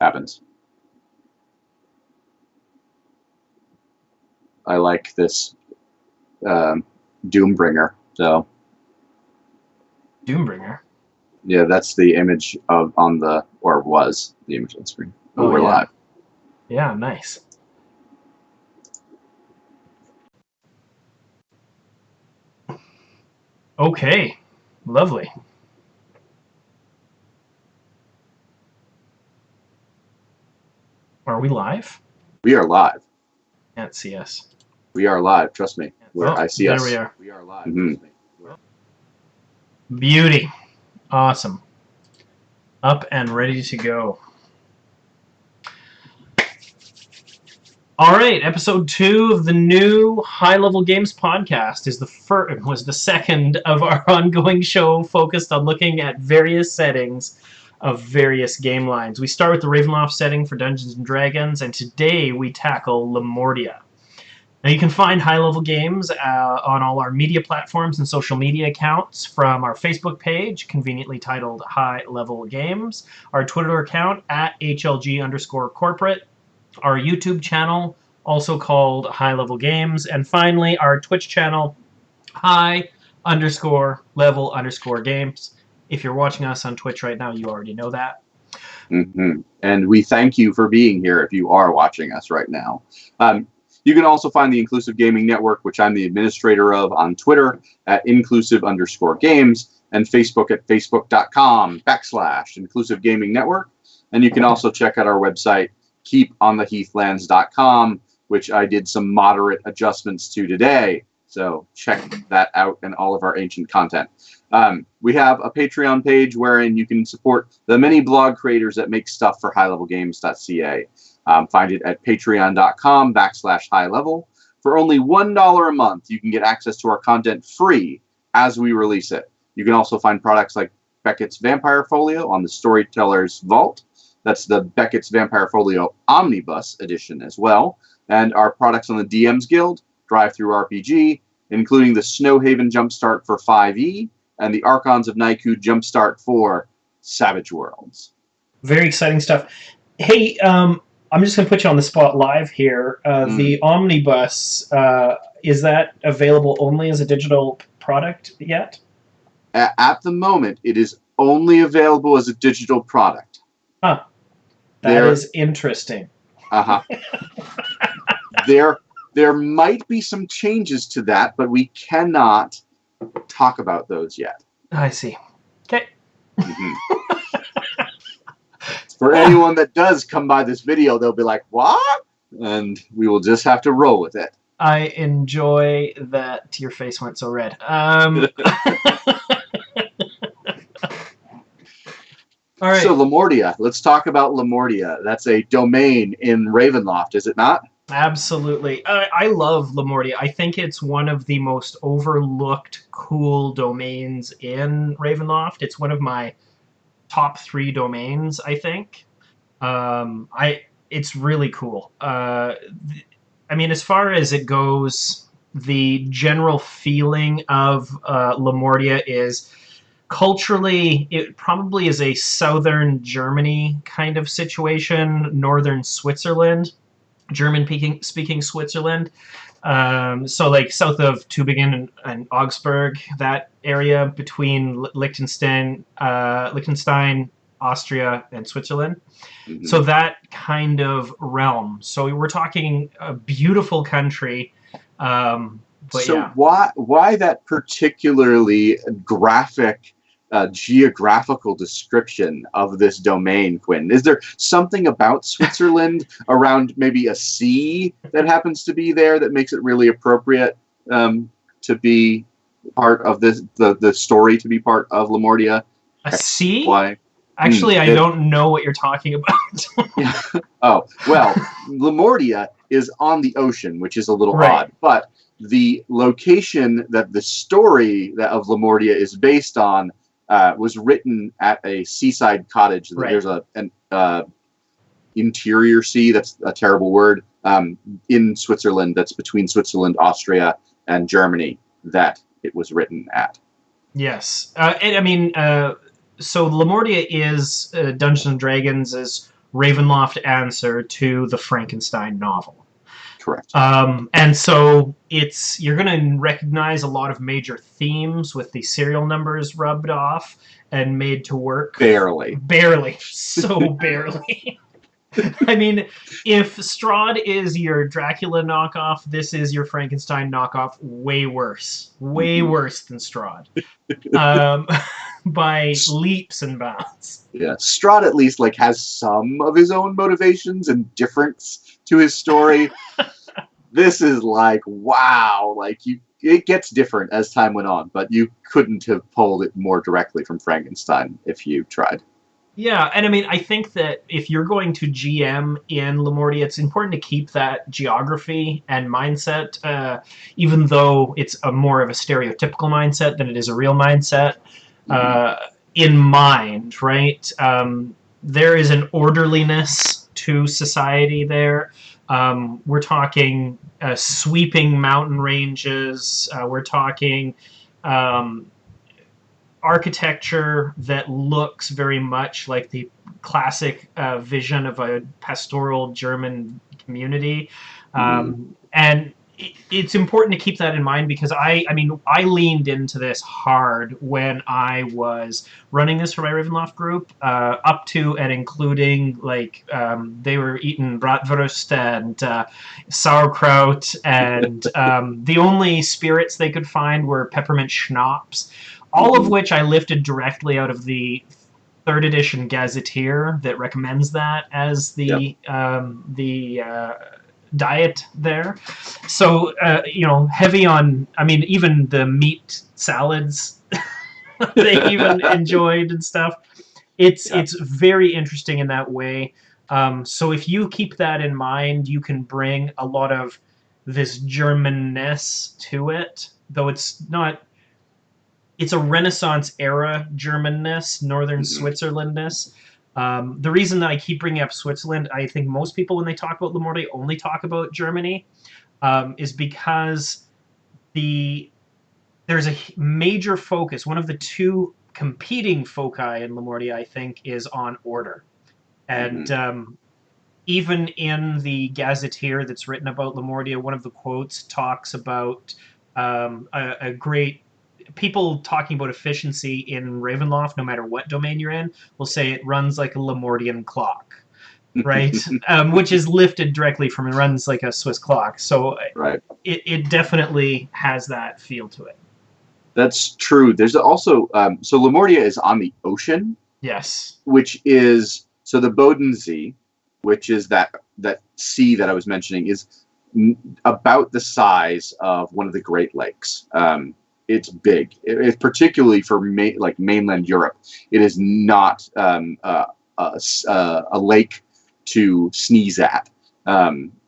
happens. I like this Doombringer. So Doombringer. yeah, that's the image was the image on the screen. Oh, we're live. Yeah, nice. Okay, lovely. Are we live? We are live. Can't see us. We are live. Trust me. I see us. There we are. We are live. Mm-hmm. Beauty. Awesome. Up and ready to go. All right, episode 2 of the new High Level Games podcast was the second of our ongoing show focused on looking at various settings of various game lines. We start with the Ravenloft setting for Dungeons & Dragons, and today we tackle Lamordia. Now you can find High Level Games on all our media platforms and social media accounts, from our Facebook page, conveniently titled High Level Games, our Twitter account at HLG_corporate, our YouTube channel, also called High Level Games, and finally our Twitch channel, High_Level_Games. If you're watching us on Twitch right now, you already know that. Mm-hmm. And we thank you for being here if you are watching us right now. You can also find the Inclusive Gaming Network, which I'm the administrator of, on Twitter at inclusive_games, and Facebook at facebook.com/Inclusive Gaming Network. And you can also check out our website, keepontheheathlands.com, which I did some moderate adjustments to today. So check that out and all of our ancient content. We have a Patreon page wherein you can support the many blog creators that make stuff for highlevelgames.ca. Find it at patreon.com/highlevel. For only $1 a month, you can get access to our content free as we release it. You can also find products like Beckett's Vampire Folio on the Storyteller's Vault. That's the Beckett's Vampire Folio Omnibus edition as well. And our products on the DM's Guild, Drive-Thru RPG, including the Snowhaven Jumpstart for 5e and the Archons of Naiku Jumpstart for Savage Worlds. Very exciting stuff. Hey, I'm just going to put you on the spot live here. The Omnibus, is that available only as a digital product yet? At the moment, it is only available as a digital product. Huh. That is interesting. Uh-huh. There might be some changes to that, but we cannot talk about those yet. I see. Okay. Mm-hmm. For anyone that does come by this video, they'll be like, what? And we will just have to roll with it. I enjoy that your face went so red. All right. So Lamordia, let's talk about Lamordia. That's a domain in Ravenloft, is it not? Absolutely. I love Lamordia. I think it's one of the most overlooked, cool domains in Ravenloft. It's one of my top 3 domains, I think. It's really cool. I mean, as far as it goes, the general feeling of Lamordia is, culturally, it probably is a southern Germany kind of situation, northern Switzerland, German-speaking Switzerland. So like south of Tübingen and Augsburg, that area between Liechtenstein, Austria, and Switzerland. Mm-hmm. So that kind of realm. So we're talking a beautiful country. Why that particularly graphic geographical description of this domain, Quinn? Is there something about Switzerland around maybe a sea that happens to be there that makes it really appropriate to be part of this, the story to be part of Lamordia? A sea? Why? Actually, I don't know what you're talking about. Oh, well, Lamordia is on the ocean, which is a little odd, but the location that the story of Lamordia is based on was written at a seaside cottage. Right. There's an interior sea, that's a terrible word, in Switzerland, that's between Switzerland, Austria, and Germany, that it was written at. Yes. So Lamordia is Dungeons & Dragons' Ravenloft answer to the Frankenstein novel. Correct. And so you're going to recognize a lot of major themes with the serial numbers rubbed off and made to work. Barely. So barely. I mean, if Strahd is your Dracula knockoff, this is your Frankenstein knockoff. Way worse than Strahd, by leaps and bounds. Yeah, Strahd at least like has some of his own motivations and difference to his story. This is like, wow, like it gets different as time went on, but you couldn't have pulled it more directly from Frankenstein if you tried. Yeah, and I mean, I think that if you're going to GM in Lamordia, it's important to keep that geography and mindset, even though it's more of a stereotypical mindset than it is a real mindset, in mind, right? There is an orderliness to society there. We're talking sweeping mountain ranges. We're talking architecture that looks very much like the classic vision of a pastoral German community. And it's important to keep that in mind because I leaned into this hard when I was running this for my Ravenloft group, up to and including like they were eating bratwurst and sauerkraut, and the only spirits they could find were peppermint schnapps, all of which I lifted directly out of the 3rd edition Gazetteer that recommends that as the diet there. So, heavy on, I mean, even the meat salads they even enjoyed and stuff. It's very interesting in that way. So if you keep that in mind, you can bring a lot of this Germanness to it, though it's not. It's a Renaissance era Germanness, Northern Switzerlandness. The reason that I keep bringing up Switzerland, I think most people when they talk about Lamordia only talk about Germany, is because there's a major focus. One of the two competing foci in Lamordia, I think, is on order. And even in the Gazetteer that's written about Lamordia, one of the quotes talks about a great people talking about efficiency in Ravenloft, no matter what domain you're in, will say it runs like a Lamordian clock, right? Which is lifted directly from it runs like a Swiss clock. So it definitely has that feel to it. That's true. There's also so Lamordia is on the ocean. Yes. Which is so the Bodensee, which is that sea that I was mentioning, is about the size of one of the Great Lakes. It's big. It's particularly for mainland Europe. It is not a lake to sneeze at,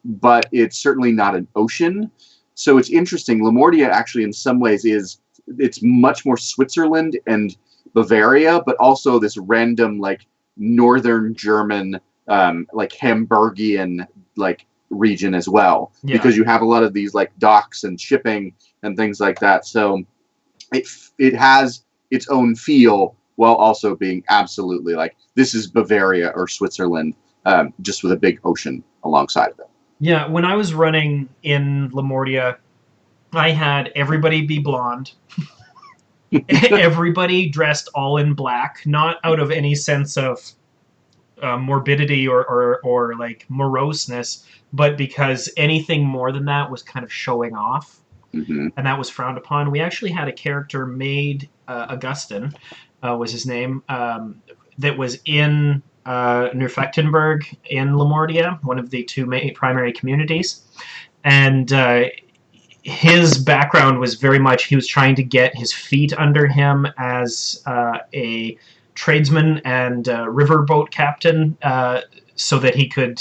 but it's certainly not an ocean. So it's interesting. Lamordia actually, in some ways, it's much more Switzerland and Bavaria, but also this random like northern German, like Hamburgian like region as well, because you have a lot of these like docks and shipping and things like that. So it has its own feel while also being absolutely like this is Bavaria or Switzerland, just with a big ocean alongside of it. Yeah, when I was running in Lamordia, I had everybody be blonde. Everybody dressed all in black, not out of any sense of morbidity or like moroseness, but because anything more than that was kind of showing off. And that was frowned upon. We actually had a character made, Augustin was his name, that was in Neufechtenberg in Lamordia, one of the two primary communities. And his background was very much, he was trying to get his feet under him as a tradesman and riverboat captain, so that he could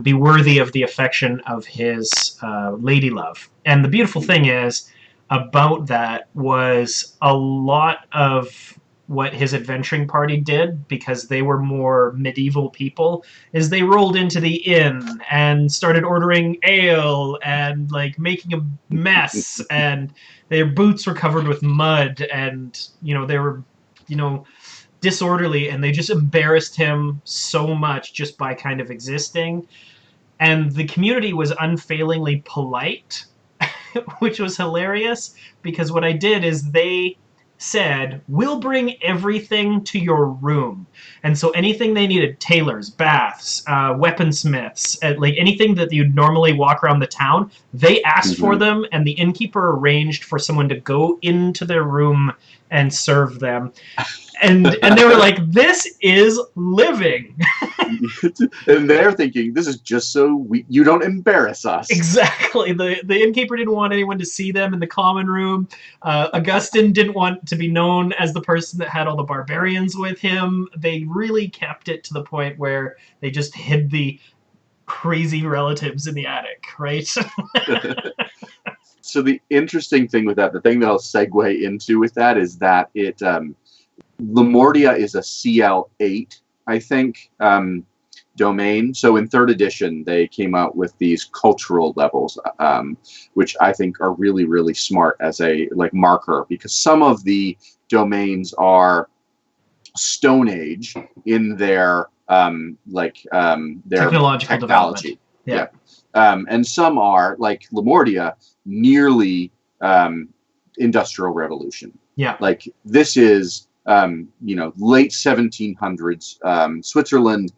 be worthy of the affection of his lady love. And the beautiful thing is about that was a lot of what his adventuring party did, because they were more medieval people, is they rolled into the inn and started ordering ale and like making a mess, and their boots were covered with mud, and they were disorderly, and they just embarrassed him so much just by kind of existing. And the community was unfailingly polite, which was hilarious, because what I did is they said, we'll bring everything to your room. And so anything they needed, tailors, baths, weaponsmiths, like anything that you'd normally walk around the town, they asked for them, and the innkeeper arranged for someone to go into their room and serve them. And they were like, this is living. And they're thinking, this is just so you don't embarrass us. Exactly. The innkeeper didn't want anyone to see them in the common room. Augustine didn't want to be known as the person that had all the barbarians with him. They really kept it to the point where they just hid the crazy relatives in the attic, right? So the interesting thing with that, the thing that I'll segue into with that is that it... Lamordia is a CL8, I think, domain. So in 3rd edition, they came out with these cultural levels, which I think are really, really smart as a marker, because some of the domains are Stone Age in their their technological technology. Yeah. And some are, like Lamordia, nearly Industrial Revolution. Yeah. Like this is late 1700s Switzerland,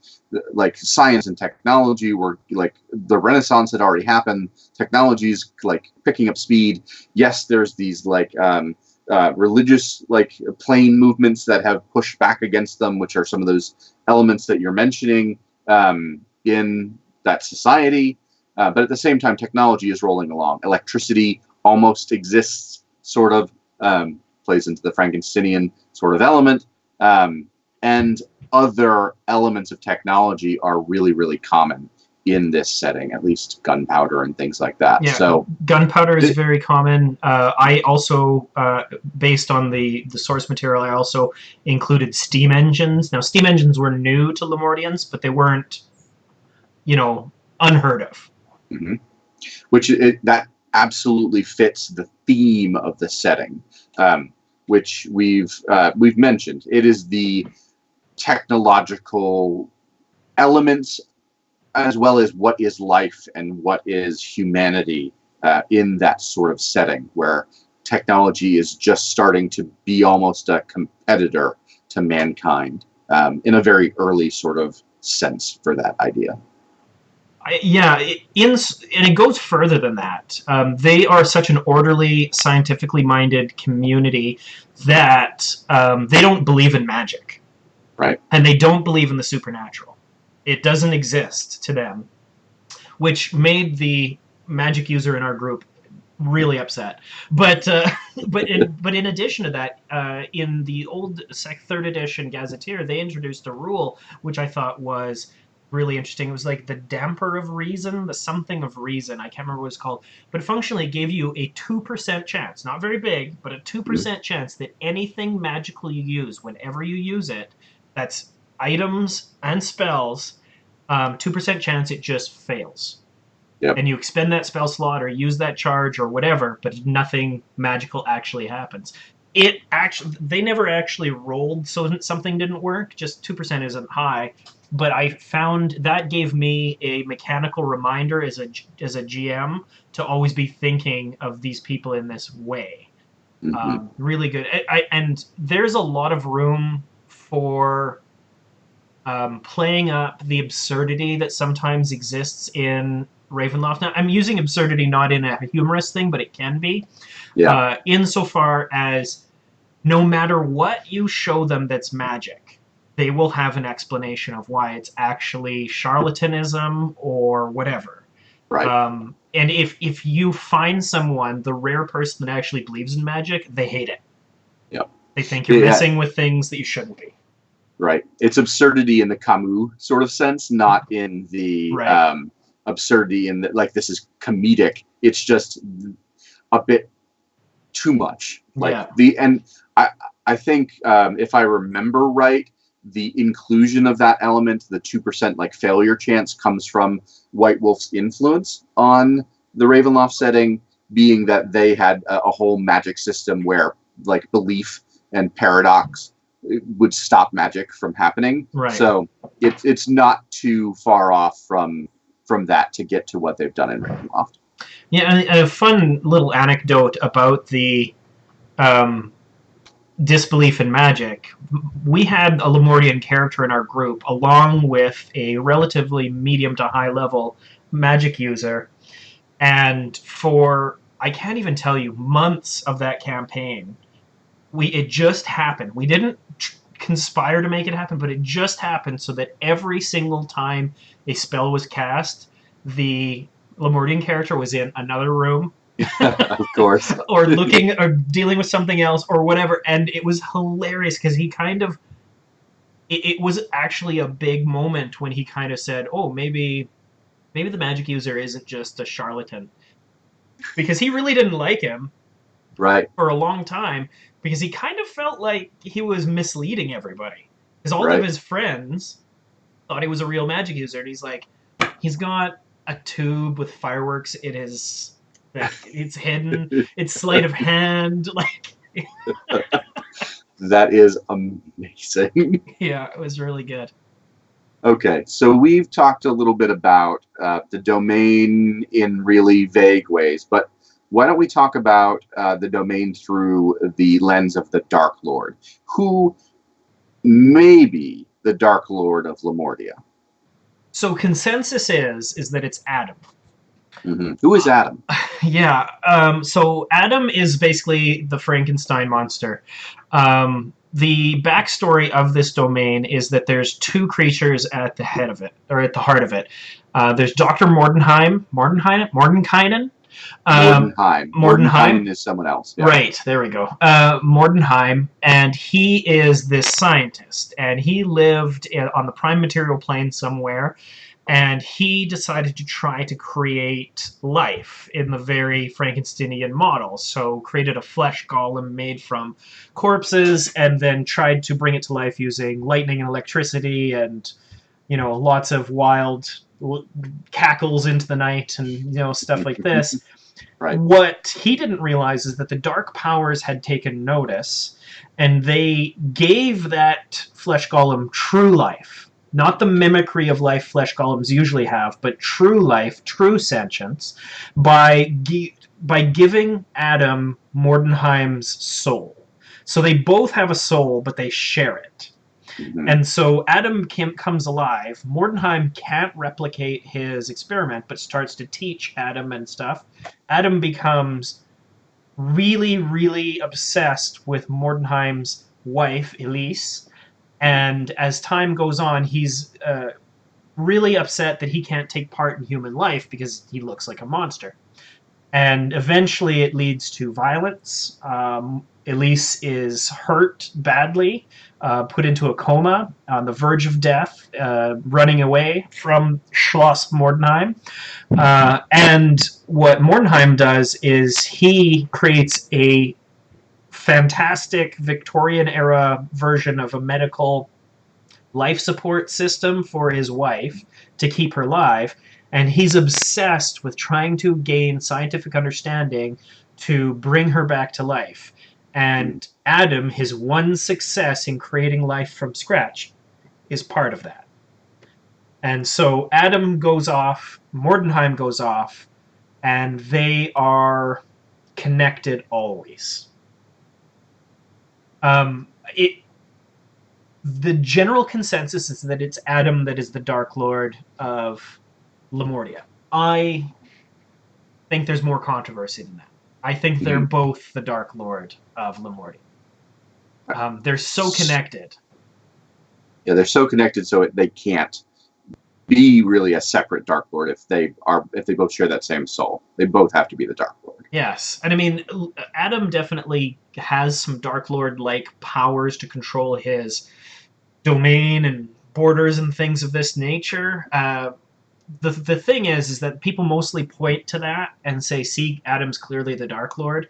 like science and technology were like the Renaissance had already happened. Technology's like picking up speed. Yes, there's these religious plain movements that have pushed back against them, which are some of those elements that you're mentioning in that society. But at the same time, technology is rolling along. Electricity almost exists, sort of. Plays into the Frankensteinian sort of element, and other elements of technology are really, really common in this setting, at least gunpowder and things like that. Yeah, so gunpowder is very common. I also, based on the source material, I also included steam engines. Now, steam engines were new to Lamordians, but they weren't, unheard of. Mm-hmm. Which that absolutely fits the theme of the setting. Which we've mentioned. It is the technological elements as well as what is life and what is humanity in that sort of setting where technology is just starting to be almost a competitor to mankind in a very early sort of sense for that idea. And it goes further than that. They are such an orderly, scientifically minded community that they don't believe in magic. Right. And they don't believe in the supernatural. It doesn't exist to them, which made the magic user in our group really upset. But in addition to that, in the old 3rd edition Gazetteer, they introduced a rule which I thought was really interesting. It was like the damper of reason, the something of reason. I can't remember what it's called, but it functionally gave you a 2% chance, not very big, but a 2% chance that anything magical you use, whenever you use it, that's items and spells, 2% chance it just fails. Yep. And you expend that spell slot or use that charge or whatever, but nothing magical actually happens. They never actually rolled so something didn't work. Just 2% isn't high. But I found that gave me a mechanical reminder as a GM to always be thinking of these people in this way. Mm-hmm. Really good. And there's a lot of room for playing up the absurdity that sometimes exists in Ravenloft. Now, I'm using absurdity not in a humorous thing, but it can be. Yeah. Insofar as no matter what you show them that's magic, they will have an explanation of why it's actually charlatanism or whatever. Right. And if you find someone, the rare person that actually believes in magic, they hate it. Yep. They think you're messing with things that you shouldn't be. Right. It's absurdity in the Camus sort of sense, not in the absurdity in that this is comedic. It's just a bit too much. I think if I remember right, the inclusion of that element, the 2% failure chance, comes from White Wolf's influence on the Ravenloft setting, being that they had a whole magic system where belief and paradox it would stop magic from happening. Right. So it's not too far off from that to get to what they've done in Ravenloft. Yeah, and a fun little anecdote about the disbelief in magic. We had a Lamordian character in our group, along with a relatively medium to high level magic user, and for I can't even tell you months of that campaign, it just happened. We didn't conspire to make it happen, but it just happened so that every single time a spell was cast, the Lamordian character was in another room. Of course. Or looking or dealing with something else or whatever. And it was hilarious because he kind of... It was actually a big moment when he kind of said, oh, maybe the magic user isn't just a charlatan. Because he really didn't like him. Right. For a long time. Because he kind of felt like he was misleading everybody. Because all Right. of his friends thought he was a real magic user. And he's like, he's got a tube with fireworks in his... It's hidden. It's sleight of hand. Like, that is amazing. yeah, it was really good. Okay, so we've talked a little bit about the domain in really vague ways, but why don't we talk about the domain through the lens of the Dark Lord, who may be the Dark Lord of Lamordia? So consensus is that it's Adam. Mm-hmm. Who is Adam? Yeah. So Adam is basically the Frankenstein monster. The backstory of this domain is that there's two creatures at the head of it, or at the heart of it. There's Dr. Mordenkainen. Mordenheim is someone else. Yeah. Right, there we go. Mordenheim, and he is this scientist, and he lived on the prime material plane somewhere, and he decided to try to create life in the very Frankensteinian model. So created a flesh golem made from corpses, and then tried to bring it to life using lightning and electricity, and lots of wild cackles into the night, and stuff like this. Right. What he didn't realize is that the dark powers had taken notice, and they gave that flesh golem true life. Not the mimicry of life flesh golems usually have, but true life, true sentience, by giving Adam Mordenheim's soul. So they both have a soul, but they share it. Mm-hmm. And so Adam comes alive. Mordenheim can't replicate his experiment, but starts to teach Adam and stuff. Adam becomes really, really obsessed with Mordenheim's wife, Elise. And as time goes on, he's really upset that he can't take part in human life because he looks like a monster. And eventually it leads to violence. Elise is hurt badly, put into a coma, on the verge of death, running away from Schloss Mordenheim. And what Mordenheim does is he creates a fantastic Victorian-era version of a medical life support system for his wife to keep her alive, and he's obsessed with trying to gain scientific understanding to bring her back to life. And Adam, his one success in creating life from scratch, is part of that. And so Adam goes off, Mordenheim goes off, and they are connected always. The general consensus is that it's Adam that is the Dark Lord of Lamordia. I think there's more controversy than that. I think they're both the Dark Lord of Lamordia. They're so connected. Yeah, they're so connected, so they can't be really a separate Dark Lord if they both share that same soul. They both have to be the Dark Lord. Yes, and I mean, Adam definitely has some Dark Lord-like powers to control his domain and borders and things of this nature. The thing is that people mostly point to that and say, see, Adam's clearly the Dark Lord.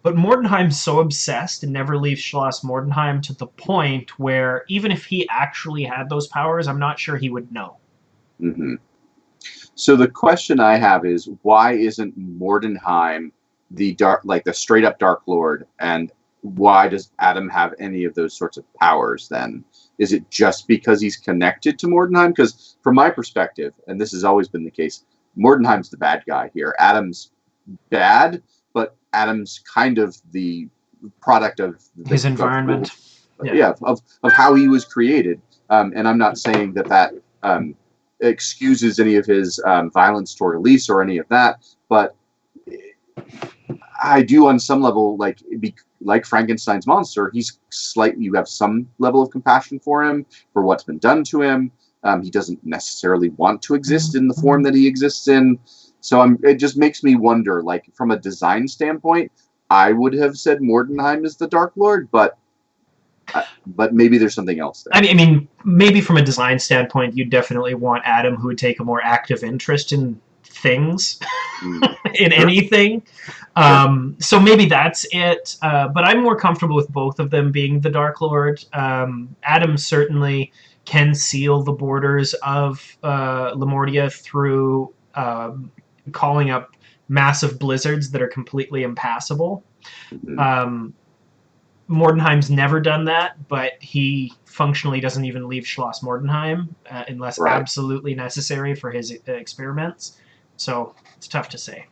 But Mordenheim's so obsessed and never leaves Schloss Mordenheim to the point where even if he actually had those powers, I'm not sure he would know. Mm-hmm. So the question I have is, why isn't Mordenheim the straight up Dark Lord, and why does Adam have any of those sorts of powers then? Is it just because he's connected to Mordenheim? Because from my perspective, and this has always been the case, Mordenheim's the bad guy here. Adam's bad, but Adam's kind of the product of his environment. Of how he was created. And I'm not saying that excuses any of his violence toward Elise or any of that, but I do on some level, like Frankenstein's monster, you have some level of compassion for him, for what's been done to him. He doesn't necessarily want to exist in the form that he exists in. So it just makes me wonder, from a design standpoint, I would have said Mordenheim is the Dark Lord, but maybe there's something else there. I mean, maybe from a design standpoint, you definitely want Adam, who would take a more active interest in things, in anything. So maybe that's it. But I'm more comfortable with both of them being the Dark Lord. Adam certainly can seal the borders of Lamordia through calling up massive blizzards that are completely impassable. Mordenheim's never done that, but he functionally doesn't even leave Schloss Mordenheim unless absolutely necessary for his experiments. So it's tough to say.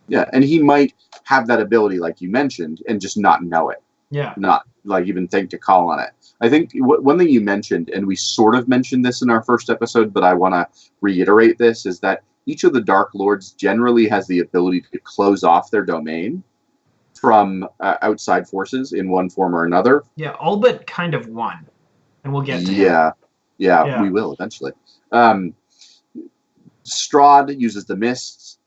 Yeah, and he might have that ability, like you mentioned, and just not know it. Yeah. Not even think to call on it. I think one thing you mentioned, and we sort of mentioned this in our first episode, but I want to reiterate this, is that each of the Dark Lords generally has the ability to close off their domain from outside forces in one form or another. Yeah, all but kind of one. And we'll get to him. Yeah, we will eventually. Strahd uses the mists,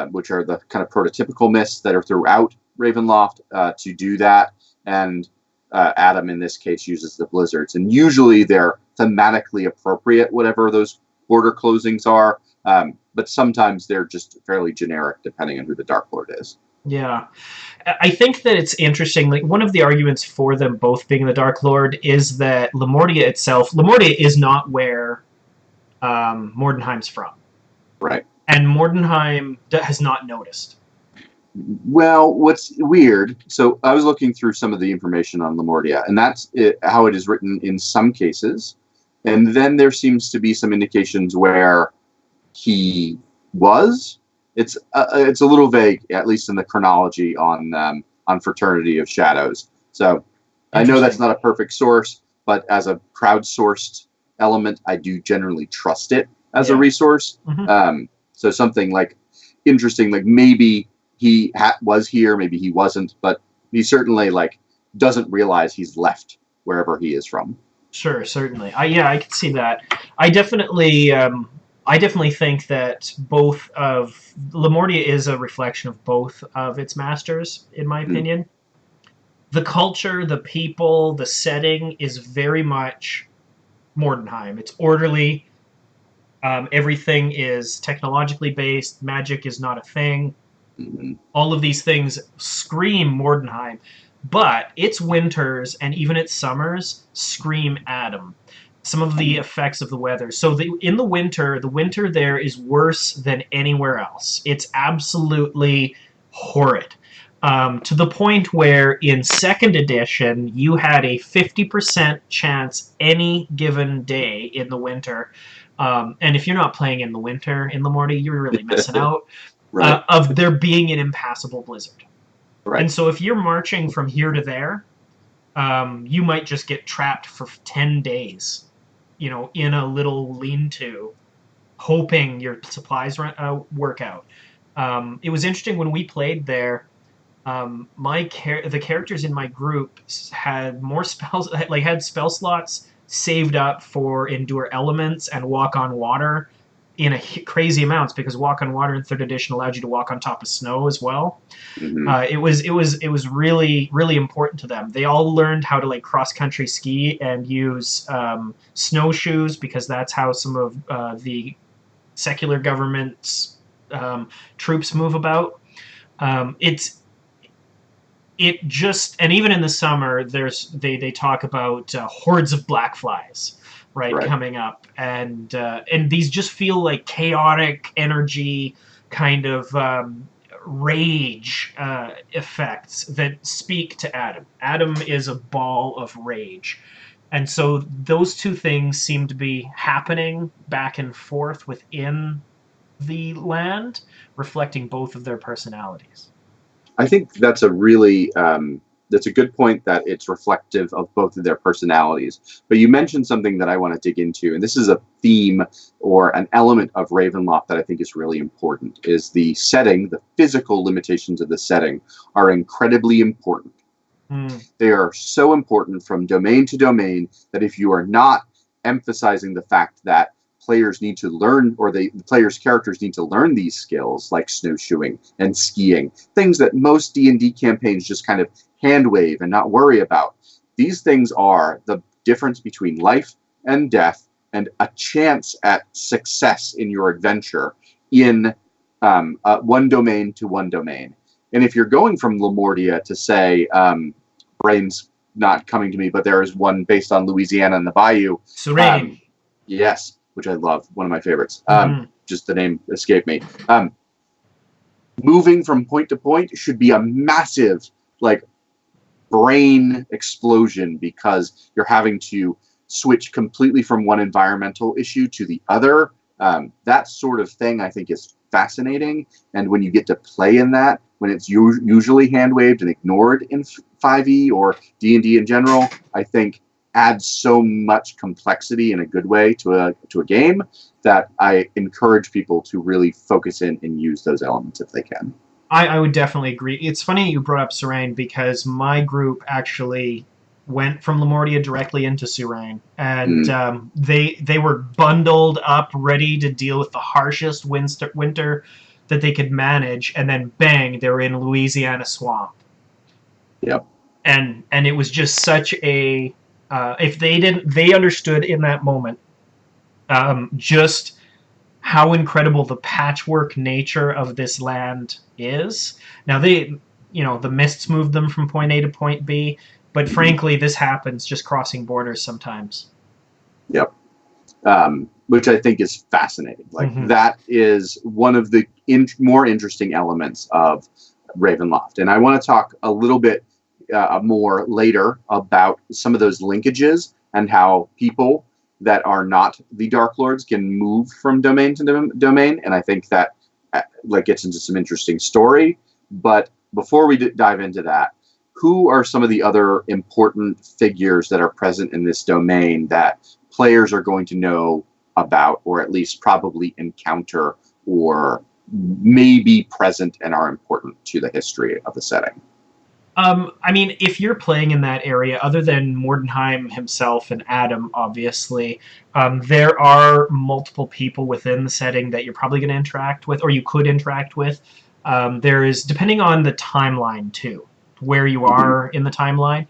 which are the kind of prototypical mists that are throughout Ravenloft, to do that. And Adam, in this case, uses the blizzards. And usually they're thematically appropriate, whatever those border closings are. But sometimes they're just fairly generic, depending on who the Dark Lord is. Yeah. I think that it's interesting. One of the arguments for them both being the Dark Lord is that Lamordia is not where Mordenheim's from. Right. And Mordenheim has not noticed. Well, what's weird, so I was looking through some of the information on Lamordia, and that's how it is written in some cases. And then there seems to be some indications where he was. It's a little vague, at least in the chronology on Fraternity of Shadows. So I know that's not a perfect source, but as a crowdsourced element, I do generally trust it as a resource. So something interesting, maybe he was here, maybe he wasn't, but he certainly doesn't realize he's left wherever he is from. Sure, certainly. I can see that. I definitely think that both of Lamordia is a reflection of both of its masters, in my opinion. The culture, the people, the setting is very much Mordenheim. It's orderly. Everything is technologically based. Magic is not a thing. All of these things scream Mordenheim, but its winters and even its summers scream Adam. Some of the effects of the weather. So in the winter there is worse than anywhere else. It's absolutely horrid. To the point where in 2nd edition, you had a 50% chance any given day in the winter. And if you're not playing in the winter in Lamordia, you're really missing out. Of there being an impassable blizzard. Right. And so if you're marching from here to there, you might just get trapped for 10 days, in a little lean-to, hoping your supplies work out. It was interesting when we played there. The characters in my group had more spells, had spell slots saved up for Endure Elements and Walk on Water in crazy amounts, because Walk on Water in 3rd edition allowed you to walk on top of snow as well. It was really, really important to them. They all learned how to cross country ski and use snowshoes, because that's how some of the secular government's troops move about. And even in the summer, they talk about hordes of black flies. Right, coming up, and these just feel like chaotic energy, kind of rage effects that speak to Adam. Adam is a ball of rage. And so those two things seem to be happening back and forth within the land, reflecting both of their personalities. I think that's that's a good point, that it's reflective of both of their personalities. But you mentioned something that I want to dig into, and this is a theme or an element of Ravenloft that I think is really important, is the setting. The physical limitations of the setting are incredibly important. They are so important from domain to domain that if you are not emphasizing the fact that players need to learn, or the players' characters need to learn these skills like snowshoeing and skiing, things that most D&D campaigns just kind of hand wave and not worry about. These things are the difference between life and death and a chance at success in your adventure in one domain to one domain. And if you're going from Lamordia to, say, brain's not coming to me, but there is one based on Louisiana and the Bayou. Serene. Yes, which I love. One of my favorites. Just the name escaped me. Moving from point to point should be a massive, like, brain explosion, because you're having to switch completely from one environmental issue to the other. That sort of thing I think is fascinating, and when you get to play in that, when it's usually hand-waved and ignored in 5e or D&D in general, I think adds so much complexity in a good way to a game that I encourage people to really focus in and use those elements if they can. I would definitely agree. It's funny you brought up Serene, because my group actually went from Lamordia directly into Serene, and they were bundled up, ready to deal with the harshest winter that they could manage, and then bang, they were in Louisiana swamp. Yep. And it was just such a if they understood in that moment just how incredible the patchwork nature of this land is. Now the mists moved them from point A to point B, but frankly, this happens just crossing borders sometimes. Yep. Which I think is fascinating. Like, that is one of the more interesting elements of Ravenloft. And I want to talk a little bit more later about some of those linkages and how people that are not the Dark Lords can move from domain to domain. And I think that gets into some interesting story. But before we dive into that, who are some of the other important figures that are present in this domain that players are going to know about, or at least probably encounter, or maybe present and are important to the history of the setting? I mean, if you're playing in that area, other than Mordenheim himself and Adam, obviously, there are multiple people within the setting that you're probably going to interact with, or you could interact with. There is, depending on the timeline, too, where you are in the timeline.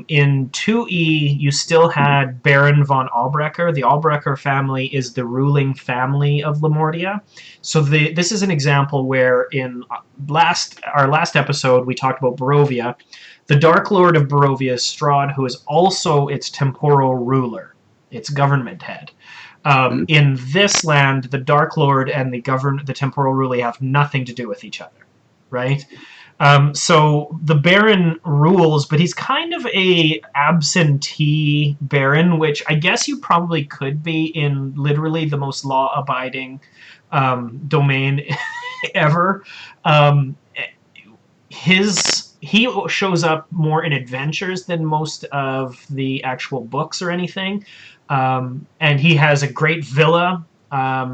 In 2E, you still had Baron von Albrecher. The Albrecher family is the ruling family of Lamordia. So this is an example where in our last episode, we talked about Barovia. The Dark Lord of Barovia is Strahd, who is also its temporal ruler, its government head. In this land, the Dark Lord and the temporal ruler have nothing to do with each other, right? So the Baron rules, but he's kind of a absentee Baron, which I guess you probably could be in literally the most law-abiding domain ever. He shows up more in adventures than most of the actual books or anything, and he has a great villa.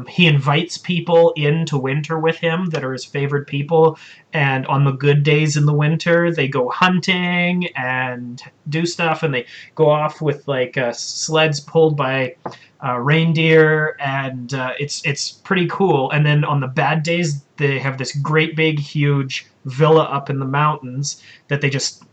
He invites people into winter with him that are his favorite people, and on the good days in the winter, they go hunting and do stuff, and they go off with sleds pulled by reindeer, and it's pretty cool. And then on the bad days, they have this great big huge villa up in the mountains that they just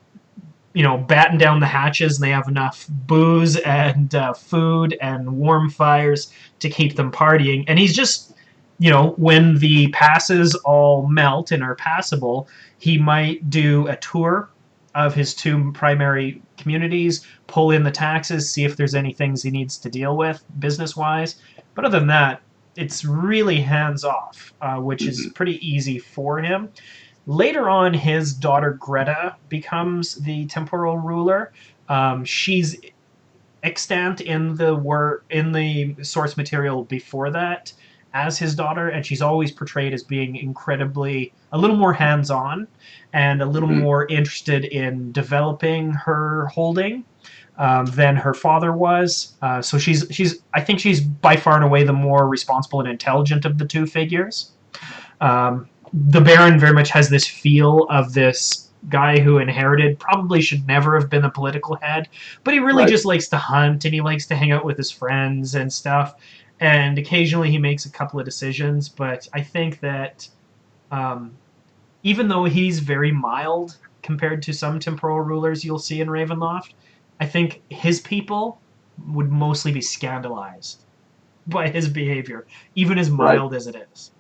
batten down the hatches, and they have enough booze and food and warm fires to keep them partying. And he's just, when the passes all melt and are passable, he might do a tour of his two primary communities, pull in the taxes, see if there's any things he needs to deal with business-wise. But other than that, it's really hands off, which is Hmm. pretty easy for him. Later on, his daughter Greta becomes the temporal ruler. She's extant in the source material before that as his daughter, and she's always portrayed as being incredibly a little more hands-on and a little Hmm. more interested in developing her holding than her father was. So she's I think she's by far and away the more responsible and intelligent of the two figures. The Baron very much has this feel of this guy who inherited, probably should never have been a political head, but he really Right. just likes to hunt and he likes to hang out with his friends and stuff. And occasionally he makes a couple of decisions, but I think that um, even though he's very mild compared to some temporal rulers you'll see in Ravenloft, I think his people would mostly be scandalized by his behavior, even as Right. mild as it is.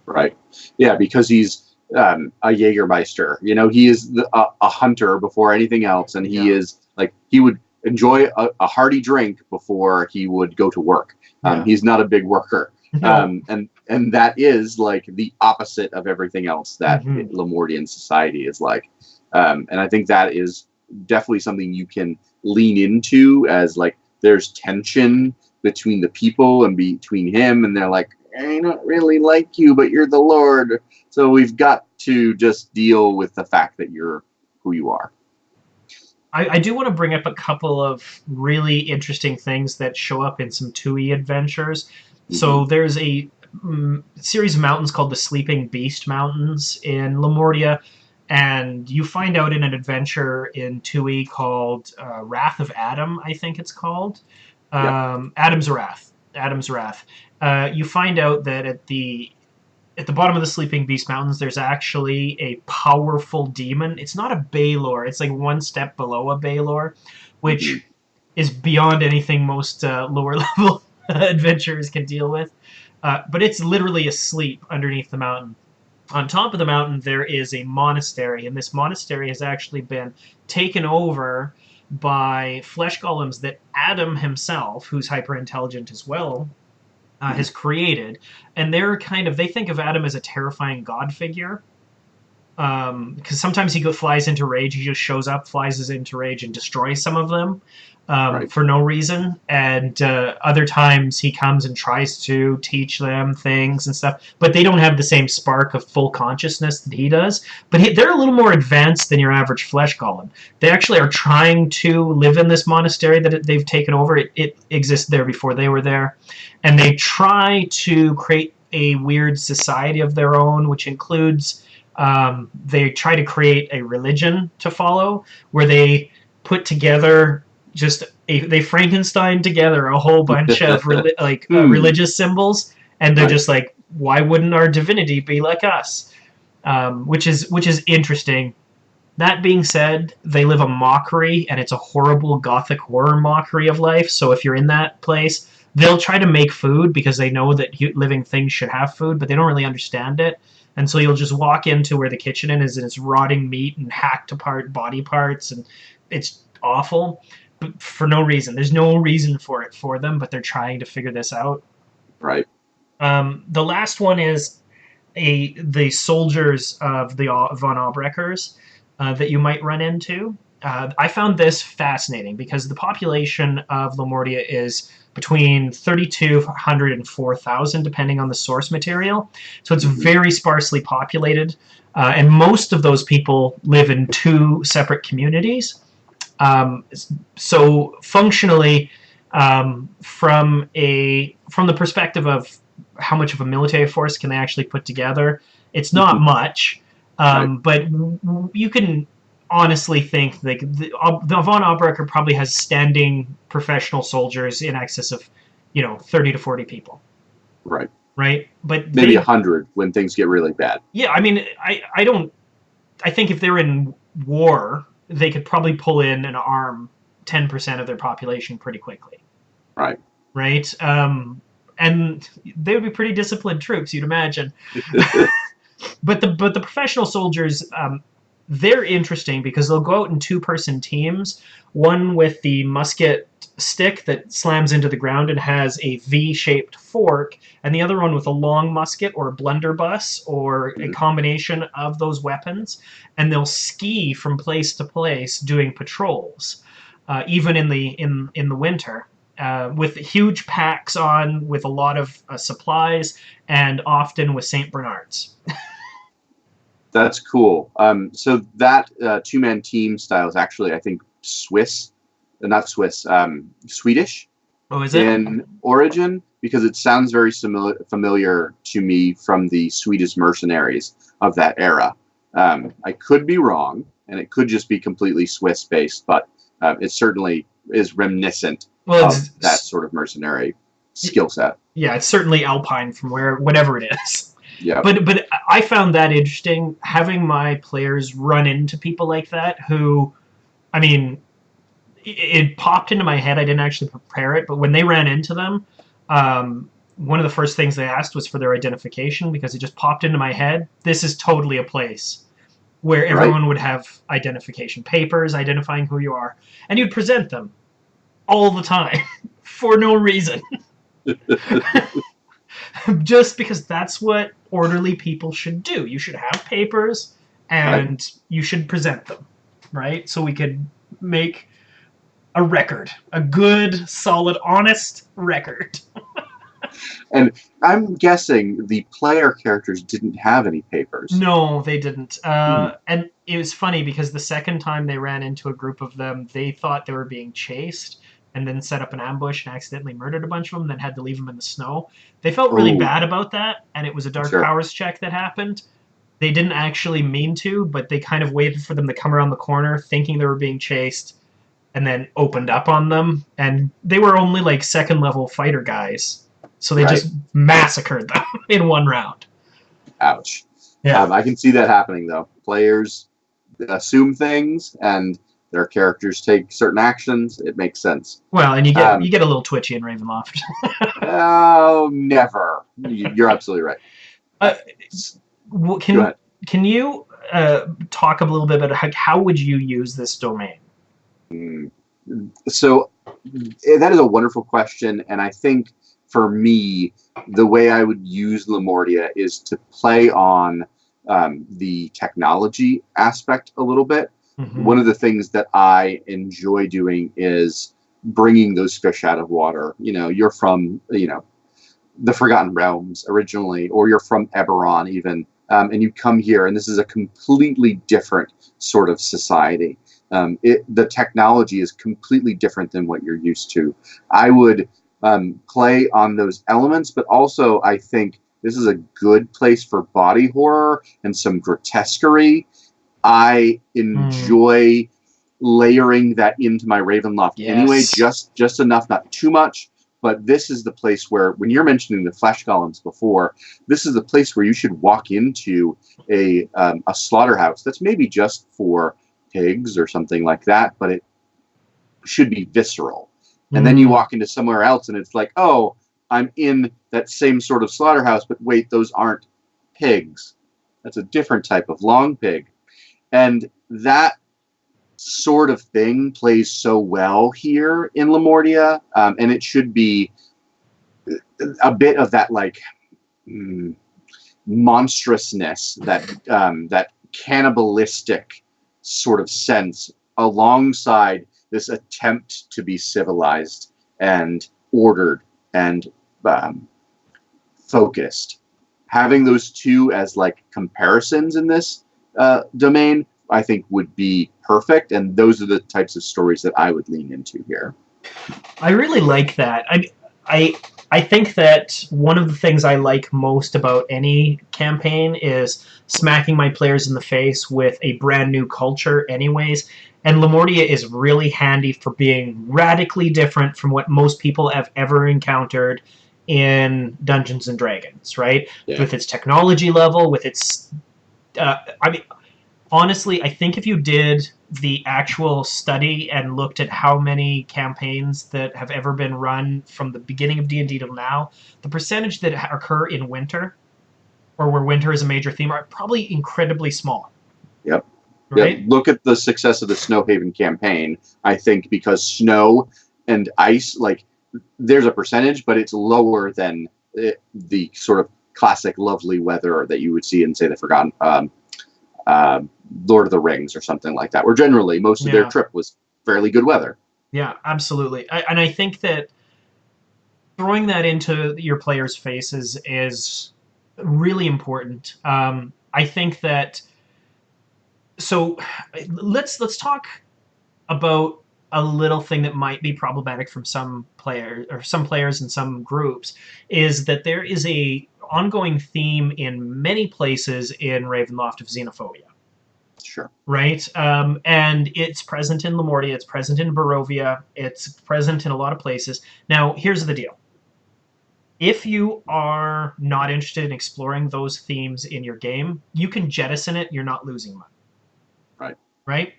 Right. Yeah, because he's a Jägermeister. He is a hunter before anything else, and he Yeah, is like he would enjoy a hearty drink before he would go to work. yeah. He's not a big worker, No. and that is like the opposite of everything else that Hmm. Lamordian society is like. And I think that is definitely something you can lean into as like there's tension between the people and between him, and they're like, I don't really like you, but you're the Lord. So we've got to just deal with the fact that you're who you are. I do want to bring up a couple of really interesting things that show up in some 2E adventures. Hmm. So there's a series of mountains called the Sleeping Beast Mountains in Lamordia, and you find out in an adventure in 2E called Wrath of Adam, I think it's called. Yep. Adam's Wrath. Adam's Wrath. You find out that at the bottom of the Sleeping Beast Mountains, there's actually a powerful demon. It's not a Baylor. It's like one step below a Baylor, Hmm. which is beyond anything most lower level adventurers can deal with. But it's literally asleep underneath the mountain. On top of the mountain, there is a monastery, and this monastery has actually been taken over by flesh golems that Adam himself, who's hyper intelligent as well, has created, and they think of Adam as a terrifying god figure. Because sometimes flies into rage, he just shows up, flies into rage, and destroys some of them Right. for no reason. And other times he comes and tries to teach them things and stuff, but they don't have the same spark of full consciousness that he does. But they're a little more advanced than your average flesh golem. They actually are trying to live in this monastery that they've taken over. It existed there before they were there, and they try to create a weird society of their own, which includes they try to create a religion to follow where they put together they Frankenstein together a whole bunch of Hmm. religious symbols, and they're Right. just like, why wouldn't our divinity be like us? Which is interesting. That being said, they live a mockery, and it's a horrible gothic horror mockery of life. So if you're in that place, they'll try to make food because they know that living things should have food, but they don't really understand it. And so you'll just walk into where the kitchen is, and it's rotting meat and hacked apart body parts, and it's awful, but for no reason. There's no reason for it for them, but they're trying to figure this out. Right. The last one is the soldiers of the von Obreckers that you might run into. I found this fascinating because the population of Lamordia is between 3,200 and 4,000, depending on the source material. So it's Hmm. very sparsely populated, and most of those people live in two separate communities. Um, so functionally, from the perspective of how much of a military force can they actually put together, it's not much. Right. But you can honestly think like the von Obrecker probably has standing professional soldiers in excess of 30 to 40 people, Right. right? But Maybe 100 when things get really bad. yeah, I mean, I don't I think if they're in war, they could probably pull in and arm 10% of their population pretty quickly, Right. right? And they would be pretty disciplined troops, you'd imagine. But the professional soldiers, they're interesting because they'll go out in two-person teams, one with the musket stick that slams into the ground and has a V-shaped fork, and the other one with a long musket or a blunderbuss or a Mhm. combination of those weapons, and they'll ski from place to place doing patrols, even in the winter. With huge packs on, with a lot of supplies, and often with Saint Bernards. That's cool. So that two-man team style is actually, I think, Swiss, not Swiss, Swedish Oh, is it? in origin, because it sounds very familiar to me from the Swedish mercenaries of that era. I could be wrong, and it could just be completely Swiss-based, but it certainly is reminiscent Well, of that sort of mercenary skill set. yeah, it's certainly Alpine from whatever it is. Yeah. But I found that interesting, having my players run into people like that who, I mean, it popped into my head. I didn't actually prepare it, but when they ran into them, one of the first things they asked was for their identification, because it just popped into my head. This is totally a place where everyone would have identification papers identifying who you are, and you'd present them all the time for no reason. Just because that's what orderly people should do. You should have papers and you should present them, right? So we could make a record, a good, solid, honest record. And I'm guessing the player characters didn't have any papers. No, they didn't. And it was funny because the second time they ran into a group of them, they thought they were being chased and then set up an ambush and accidentally murdered a bunch of them, then had to leave them in the snow. They felt really bad about that, and it was a Dark Powers check that happened. They didn't actually mean to, but they kind of waited for them to come around the corner thinking they were being chased, and then opened up on them. And they were only like second level fighter guys, so they just massacred them in one round. Ouch. Yeah. I can see that happening, though. Players assume things, and their characters take certain actions. It makes sense. Well, and you get a little twitchy in Ravenloft. Oh, never. You're absolutely right. Go ahead. Can you talk a little bit about how would you use this domain? So that is a wonderful question, and I think for me, the way I would use Lamordia is to play on the technology aspect a little bit. Mm-hmm. One of the things that I enjoy doing is bringing those fish out of water. You're from, the Forgotten Realms originally, or you're from Eberron even, and you come here, and this is a completely different sort of society. The technology is completely different than what you're used to. I would play on those elements, but also I think this is a good place for body horror and some grotesquerie. I enjoy layering that into my Ravenloft anyway, just enough, not too much. But this is the place where, when you're mentioning the flesh golems before, this is the place where you should walk into a slaughterhouse that's maybe just for pigs or something like that, but it should be visceral. And then you walk into somewhere else and it's like, oh, I'm in that same sort of slaughterhouse, but wait, those aren't pigs. That's a different type of long pig. And that sort of thing plays so well here in Lamordia, and it should be a bit of that like monstrousness, that cannibalistic sort of sense, alongside this attempt to be civilized and ordered and focused. Having those two as like comparisons in this domain, I think, would be perfect, and those are the types of stories that I would lean into here. I really like that. I think that one of the things I like most about any campaign is smacking my players in the face with a brand new culture anyways, and Lamordia is really handy for being radically different from what most people have ever encountered in Dungeons and Dragons, right? Yeah. With its technology level, with its... honestly, I think if you did the actual study and looked at how many campaigns that have ever been run from the beginning of D&D till now, the percentage that occur in winter, or where winter is a major theme, are probably incredibly small. Yep. right? Yeah, look at the success of the Snowhaven campaign. I think because snow and ice, like, there's a percentage, but it's lower than the sort of classic lovely weather that you would see in, say, the Forgotten Lord of the Rings or something like that, where generally most of their trip was fairly good weather. Yeah, absolutely. And I think that throwing that into your players' faces is really important. I think that so let's talk about a little thing that might be problematic from some players and some groups is that there is a ongoing theme in many places in Ravenloft of xenophobia. Sure. Right? And it's present in Lamordia, it's present in Barovia, it's present in a lot of places. Now, here's the deal. If you are not interested in exploring those themes in your game, you can jettison it, you're not losing money. Right. Right?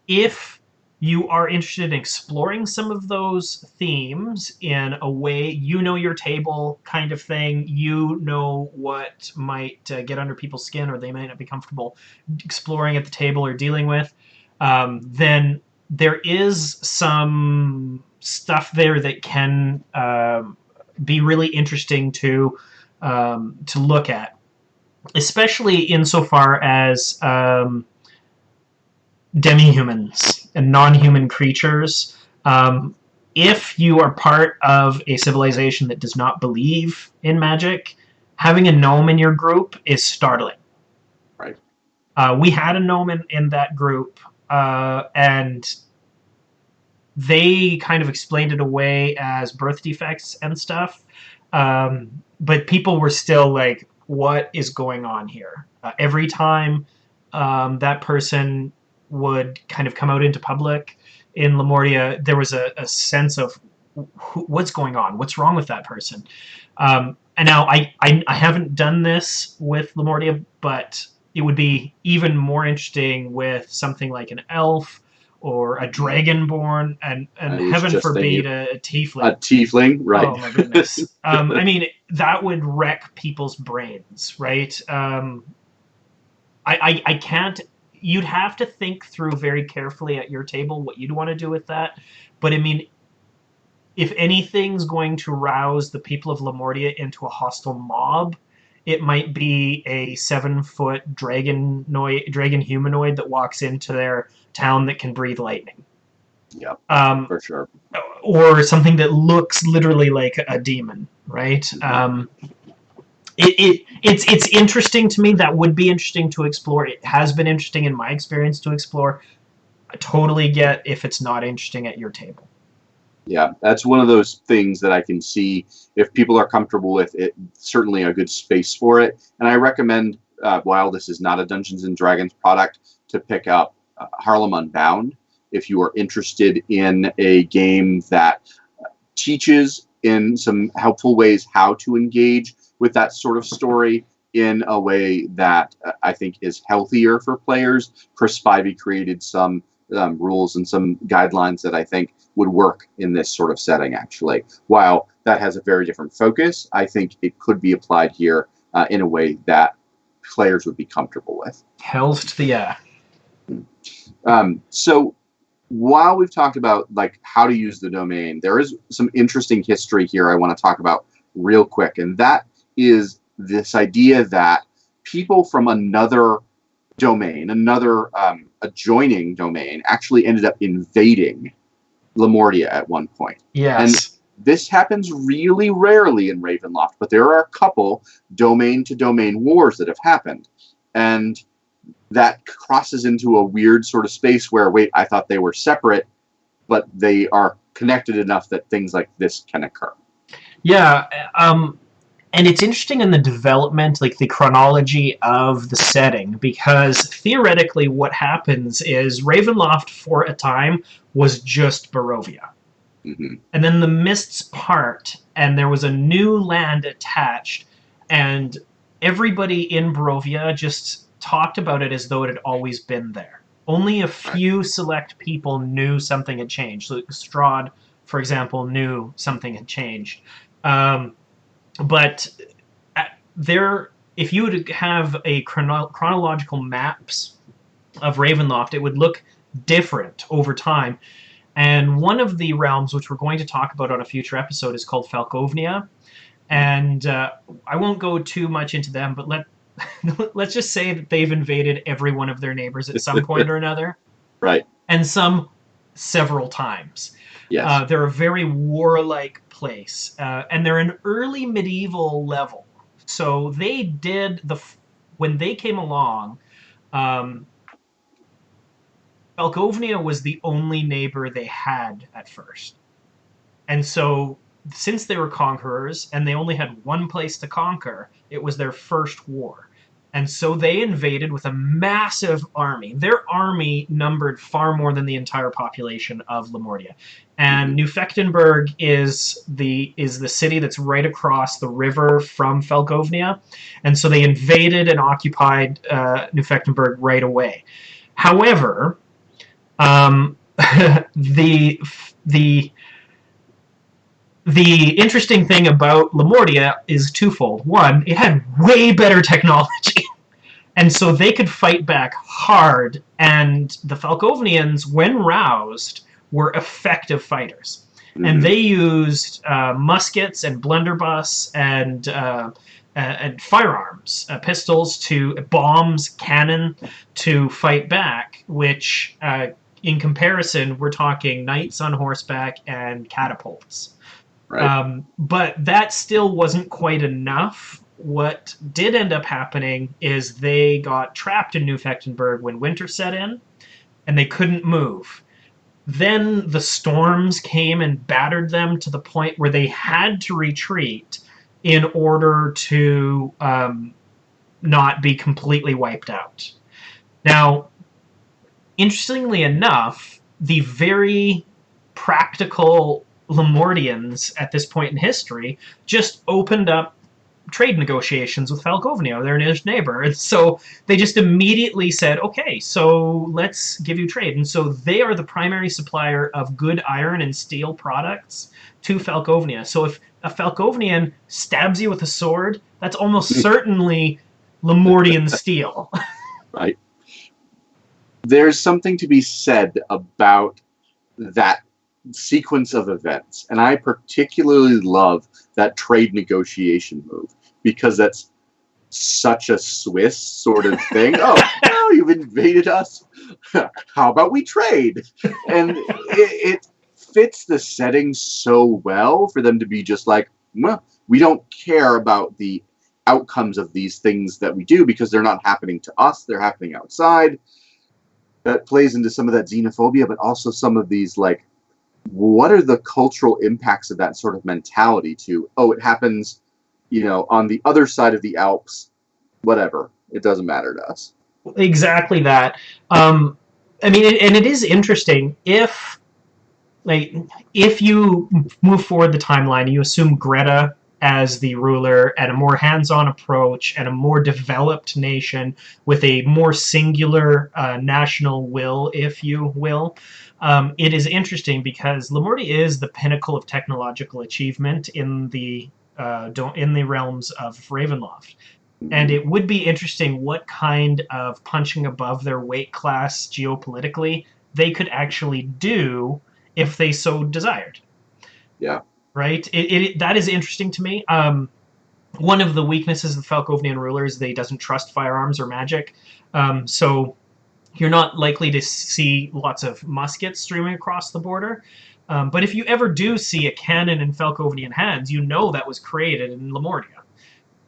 If you are interested in exploring some of those themes in a way, you know your table kind of thing, you know what might get under people's skin or they might not be comfortable exploring at the table or dealing with, then there is some stuff there that can be really interesting to look at, especially insofar as demi-humans and non-human creatures. If you are part of a civilization that does not believe in magic, having a gnome in your group is startling. Right. We had a gnome in that group, and they kind of explained it away as birth defects and stuff. But people were still like, what is going on here? Every time that person would kind of come out into public in Lamordia, there was a sense of what's going on? What's wrong with that person? And now I haven't done this with Lamordia, but it would be even more interesting with something like an elf or a dragonborn, and heaven forbid a tiefling. A tiefling, right? Oh my goodness. I mean, that would wreck people's brains, right? I can't. You'd have to think through very carefully at your table what you'd want to do with that. But I mean, if anything's going to rouse the people of Lamordia into a hostile mob, it might be a 7-foot dragon humanoid that walks into their town that can breathe lightning. Yep, for sure. Or something that looks literally like a demon, right? It's interesting to me. That would be interesting to explore. It has been interesting in my experience to explore. I totally get if it's not interesting at your table. Yeah, that's one of those things that I can see if people are comfortable with it, certainly a good space for it. And I recommend, while this is not a Dungeons & Dragons product, to pick up Harlem Unbound if you are interested in a game that teaches in some helpful ways how to engage with that sort of story in a way that I think is healthier for players. Chris Spivey created some rules and some guidelines that I think would work in this sort of setting, actually. While that has a very different focus, I think it could be applied here in a way that players would be comfortable with. Hells to the yeah. So while we've talked about like how to use the domain, there is some interesting history here I want to talk about real quick, and that is this idea that people from another domain, another adjoining domain, actually ended up invading Lamordia at one point. Yes. And this happens really rarely in Ravenloft, but there are a couple domain-to-domain wars that have happened. And that crosses into a weird sort of space where, wait, I thought they were separate, but they are connected enough that things like this can occur. Yeah, and it's interesting in the development, like the chronology of the setting, because theoretically what happens is Ravenloft for a time was just Barovia. Mm-hmm. And then the mists part, and there was a new land attached, and everybody in Barovia just talked about it as though it had always been there. Only a few select people knew something had changed. So Strahd, for example, knew something had changed. But there, if you would have a chronological maps of Ravenloft, it would look different over time. And one of the realms, which we're going to talk about on a future episode, is called Falkovnia. And I won't go too much into them, but let's just say that they've invaded every one of their neighbors at some point or another. Right. And some several times. Yes. They're a very warlike place. And they're an early medieval level. So they did when they came along, Falkovnia was the only neighbor they had at first. And so, since they were conquerors and they only had one place to conquer, it was their first war. And so they invaded with a massive army. Their army numbered far more than the entire population of Lamordia. And New Fechtenberg is the city that's right across the river from Falkovnia. And so they invaded and occupied New Fechtenberg right away. However, the interesting thing about Lamordia is twofold. One, it had way better technology. And so they could fight back hard. And the Falkovnians, when roused, were effective fighters. Mm-hmm. And they used muskets and blunderbuss and firearms, pistols, bombs, cannon to fight back, which, in comparison, we're talking knights on horseback and catapults. Right. But that still wasn't quite enough. What did end up happening is they got trapped in New Fechtenberg when winter set in, and they couldn't move. Then the storms came and battered them to the point where they had to retreat in order to not be completely wiped out. Now, interestingly enough, the very practical Lamordians at this point in history just opened up trade negotiations with Falkovnia, their nearest neighbor. And so they just immediately said, okay, so let's give you trade. And so they are the primary supplier of good iron and steel products to Falkovnia. So if a Falkovnian stabs you with a sword, that's almost certainly Lamordian steel. Right. There's something to be said about that sequence of events, and I particularly love that trade negotiation move because that's such a Swiss sort of thing. Oh, you've invaded us. How about we trade? And it fits the setting so well for them to be just like, well, we don't care about the outcomes of these things that we do because they're not happening to us, they're happening outside. That plays into some of that xenophobia, but also some of these, like, what are the cultural impacts of that sort of mentality to, oh, it happens, on the other side of the Alps, whatever, it doesn't matter to us. Exactly that. I mean, and it is interesting if you move forward the timeline and you assume Greta as the ruler and a more hands-on approach and a more developed nation with a more singular national will, if you will. It is interesting because Lamordia is the pinnacle of technological achievement in the realms of Ravenloft. And it would be interesting what kind of punching above their weight class geopolitically they could actually do if they so desired. Yeah. Right? That is interesting to me. One of the weaknesses of the Falkovnian ruler is that he doesn't trust firearms or magic. So you're not likely to see lots of muskets streaming across the border. But if you ever do see a cannon in Falkovnian hands, you know that was created in Lamordia.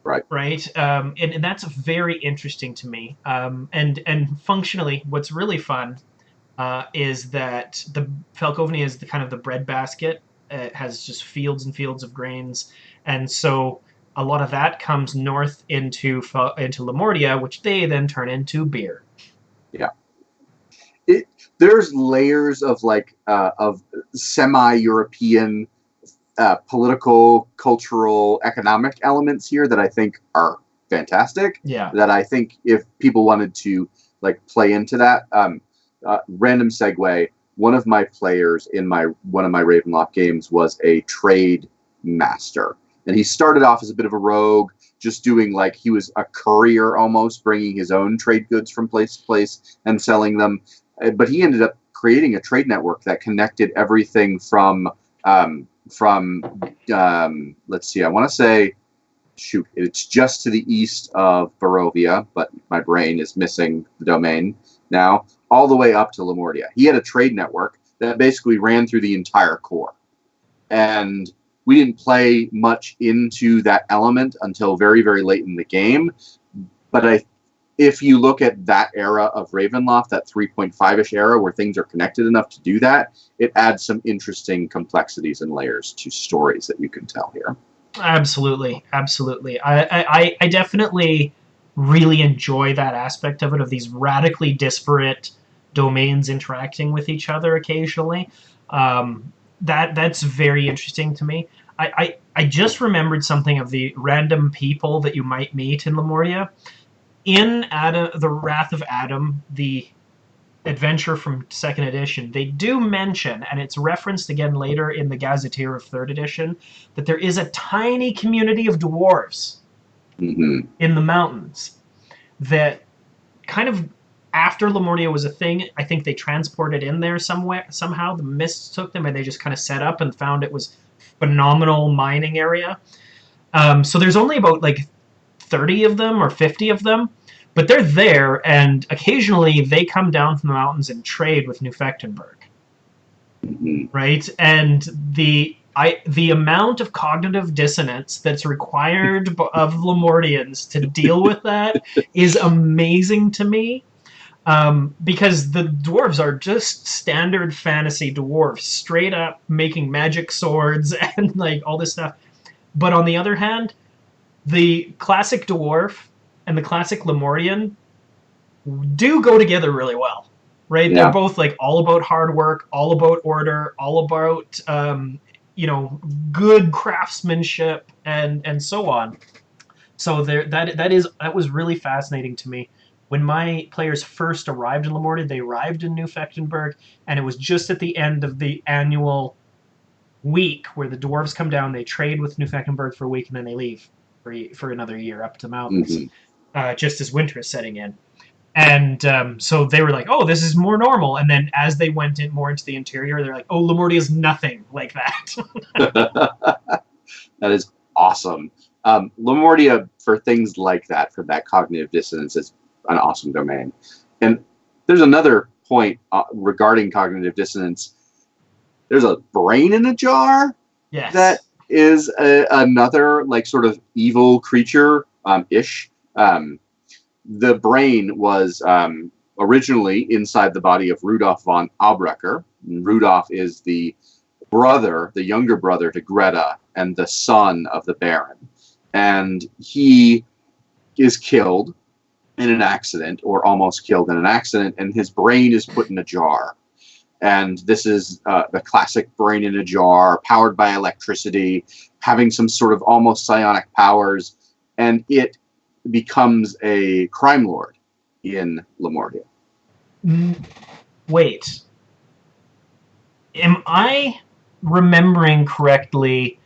Right. Right. And that's very interesting to me. And functionally, what's really fun is that the Falkovnia is the kind of the breadbasket. It has just fields and fields of grains. And so a lot of that comes north into Lamordia, which they then turn into beer. Yeah. There's layers of of semi-European political, cultural, economic elements here that I think are fantastic. Yeah. That I think if people wanted to play into that, random segue. One of my players in one of my Ravenloft games was a trade master, and he started off as a bit of a rogue, just doing like he was a courier almost, bringing his own trade goods from place to place and selling them. But he ended up creating a trade network that connected everything from let's see, I want to say, shoot, it's just to the east of Barovia, but my brain is missing the domain now, all the way up to Lamordia. He had a trade network that basically ran through the entire core. And we didn't play much into that element until very, very late in the game. But if you look at that era of Ravenloft, that 3.5-ish era where things are connected enough to do that, it adds some interesting complexities and layers to stories that you can tell here. Absolutely. I definitely really enjoy that aspect of it, of these radically disparate domains interacting with each other occasionally. That's very interesting to me. I just remembered something of the random people that you might meet in Lamordia. In The Wrath of Adam, the adventure from 2nd edition, they do mention, and it's referenced again later in the Gazetteer of 3rd edition, that there is a tiny community of dwarves in the mountains that kind of, after Lamordia was a thing, I think they transported in there somehow. The mists took them and they just kind of set up and found it was phenomenal mining area. So there's only about like 30 of them or 50 of them, but they're there, and occasionally they come down from the mountains and trade with New Fechtenberg. Right? And the amount of cognitive dissonance that's required of Lamordians to deal with that is amazing to me. Because the dwarves are just standard fantasy dwarves, straight up making magic swords and like all this stuff. But on the other hand, the classic dwarf and the classic Lamordian do go together really well, right? Yeah. They're both like all about hard work, all about order, all about good craftsmanship and so on. So that was really fascinating to me. When my players first arrived in Lamordia, they arrived in New Fechtenberg, and it was just at the end of the annual week where the dwarves come down, they trade with New Fechtenberg for a week, and then they leave for another year up to the mountains, just as winter is setting in. And so they were like, oh, this is more normal. And then as they went more into the interior, they're like, oh, Lamordia is nothing like that. That is awesome. Lamordia, for things like that, for that cognitive dissonance, is an awesome domain. And there's another point regarding cognitive dissonance. There's a brain in a jar. Yes. That is another like sort of evil creature ish. The brain was originally inside the body of Rudolf von Albrecher. Rudolf is the younger brother to Greta, and the son of the Baron. And he is killed in an accident, or almost killed in an accident, and his brain is put in a jar. And this is the classic brain in a jar, powered by electricity, having some sort of almost psionic powers, and it becomes a crime lord in Lamordia. Wait. Am I remembering correctly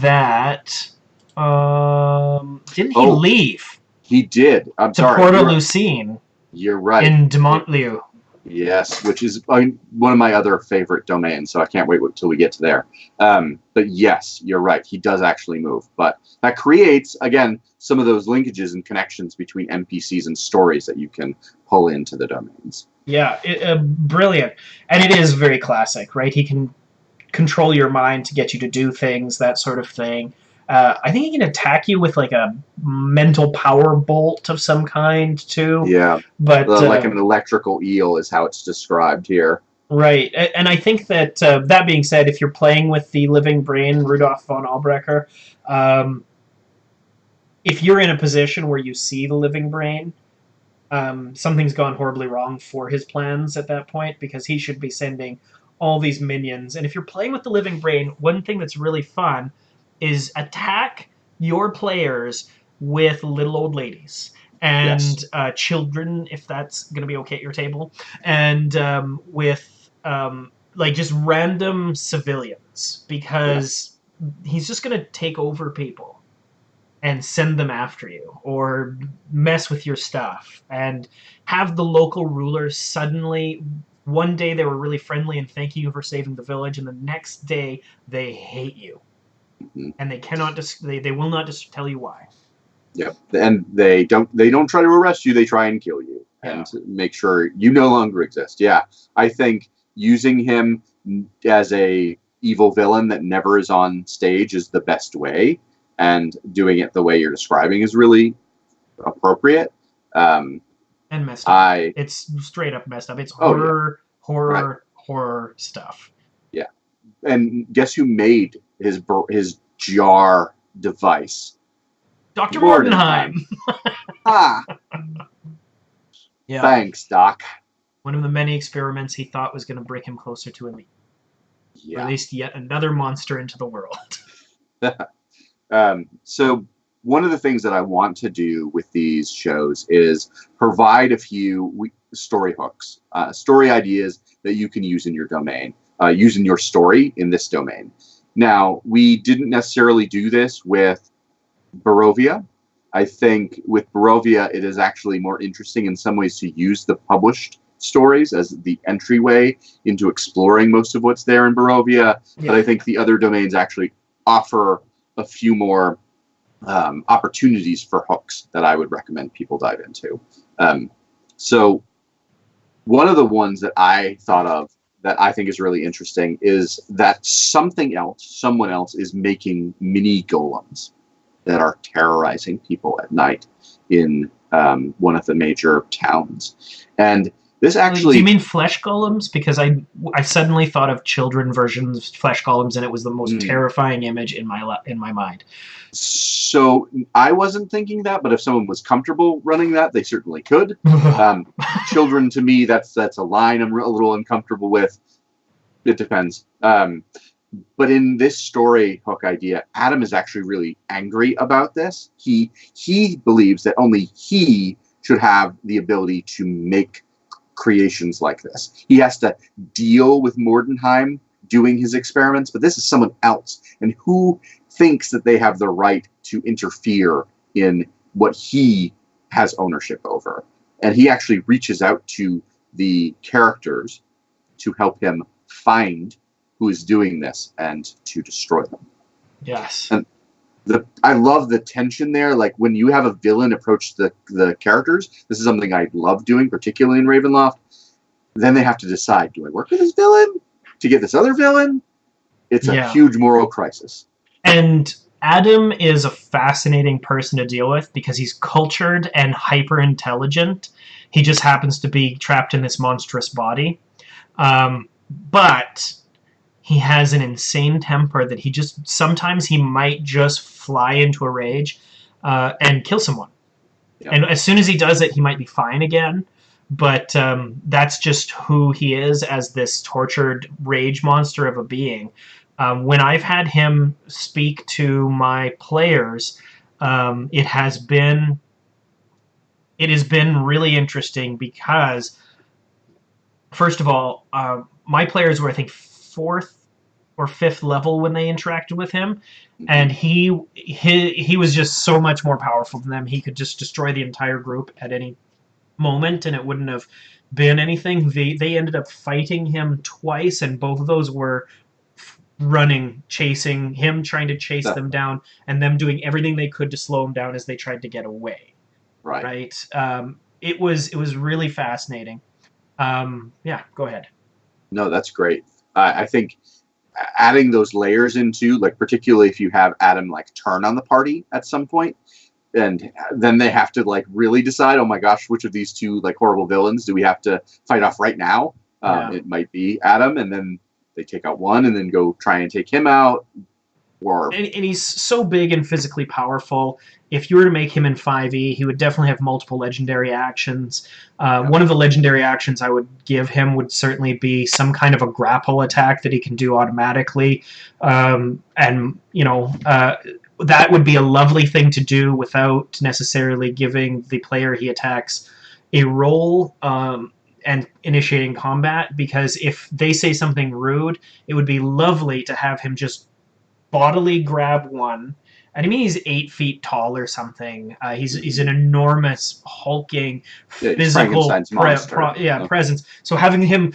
that didn't he leave? He did. I'm sorry. To Porta-Lucine. You're right. In de Montlieu. Yes, which is one of my other favorite domains, so I can't wait till we get to there. But yes, you're right. He does actually move. But that creates, again, some of those linkages and connections between NPCs and stories that you can pull into the domains. Yeah, brilliant. And it is very classic, right? He can control your mind to get you to do things, that sort of thing. I think he can attack you with like a mental power bolt of some kind too. Yeah, but like an electrical eel is how it's described here. Right, and I think that that being said, if you're playing with the living brain, Rudolf von Albrecher, if you're in a position where you see the living brain, something's gone horribly wrong for his plans at that point, because he should be sending all these minions. And if you're playing with the living brain, one thing that's really fun is attack your players with little old ladies and children, if that's going to be okay at your table, and with like just random civilians, because he's just going to take over people. and send them after you or mess with your stuff, and have the local rulers suddenly one day they were really friendly and thanking you for saving the village, and the next day they hate you, Mhm. and they cannot they will not just tell you why. Yep. And they don't try to arrest you, they try and kill you and make sure you no longer exist. Yeah. I think using him as a evil villain that never is on stage is the best way, and doing it the way you're describing is really appropriate. And messed up. It's straight up messed up. It's horror stuff. Yeah. And guess who made his jar device? Dr. Mordenheim. Ah. Yeah. Thanks, Doc. One of the many experiments he thought was going to bring him closer to Elite. Yeah. Released yet another monster into the world. So one of the things that I want to do with these shows is provide a few story hooks, story ideas that you can use in your domain, use in your story in this domain. Now, we didn't necessarily do this with Barovia. I think with Barovia, it is actually more interesting in some ways to use the published stories as the entryway into exploring most of what's there in Barovia. Yeah. But I think the other domains actually offer a few more opportunities for hooks that I would recommend people dive into. So one of the ones that I thought of that I think is really interesting is that someone else is making mini golems that are terrorizing people at night in one of the major towns. And this actually... Do you mean flesh golems? Because I suddenly thought of children versions of flesh golems, and it was the most terrifying image in my mind. So I wasn't thinking that, but if someone was comfortable running that, they certainly could. Children, to me, that's a line I'm a little uncomfortable with. It depends. But in this story hook idea, Adam is actually really angry about this. He believes that only he should have the ability to make creations like this. He has to deal with Mordenheim doing his experiments, but this is someone else. And who thinks that they have the right to interfere in what he has ownership over? And he actually reaches out to the characters to help him find who is doing this and to destroy them. Yes. And I love the tension there. Like when you have a villain approach the characters, this is something I love doing, particularly in Ravenloft. Then they have to decide, do I work with this villain to get this other villain? It's a huge moral crisis. And Adam is a fascinating person to deal with because he's cultured and hyper intelligent. He just happens to be trapped in this monstrous body. But he has an insane temper that sometimes he might just fly into a rage and kill someone. Yep. And as soon as he does it, he might be fine again. But that's just who he is as this tortured rage monster of a being. When I've had him speak to my players, it has been really interesting because, first of all, my players were, I think, 4th or 5th level when they interacted with him, and he was just so much more powerful than them. He could just destroy the entire group at any moment, and it wouldn't have been anything. They ended up fighting him twice, and both of those were running, chasing him, trying to chase them down, and them doing everything they could to slow him down as they tried to get away. Right. It was really fascinating. Yeah, go ahead. No, that's great. I think adding those layers into, like, particularly if you have Adam like turn on the party at some point, and then they have to like really decide, oh my gosh, which of these two like horrible villains do we have to fight off right now? It might be Adam, and then they take out one and then go try and take him out. And he's so big and physically powerful. If you were to make him in 5e, he would definitely have multiple legendary actions. One of the legendary actions I would give him would certainly be some kind of a grapple attack that he can do automatically. And, you know, that would be a lovely thing to do without necessarily giving the player he attacks a roll and initiating combat, because if they say something rude, it would be lovely to have him just bodily grab one And I mean, he's 8 feet tall or something. He's an enormous, hulking, Yeah, he's physical Frankenstein's monster. presence. So having him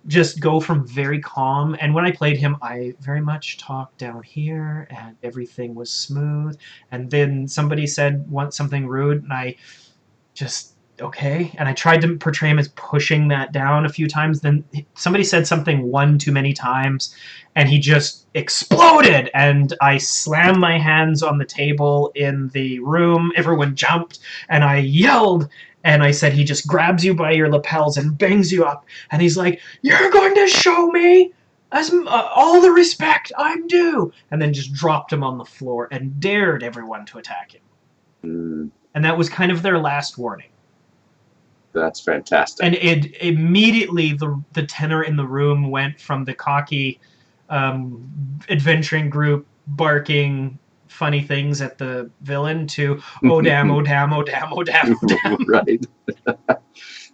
just go from very calm, and when I played him, I very much talked down here, and everything was smooth. And then somebody said something rude, and I just okay. And I tried to portray him as pushing that down a few times. Then somebody said something one too many times, and he just exploded. And I slammed my hands on the table in the room. Everyone jumped, and I yelled. And I said, he just grabs you by your lapels and bangs you up. And he's like, "You're going to show me as all the respect I'm due." And then just dropped him on the floor and dared everyone to attack him. Mm, And that was kind of their last warning. that's fantastic. And it immediately the tenor in the room went from the cocky adventuring group barking funny things at the villain to oh damn, oh damn, oh damn, oh damn, oh damn. Right.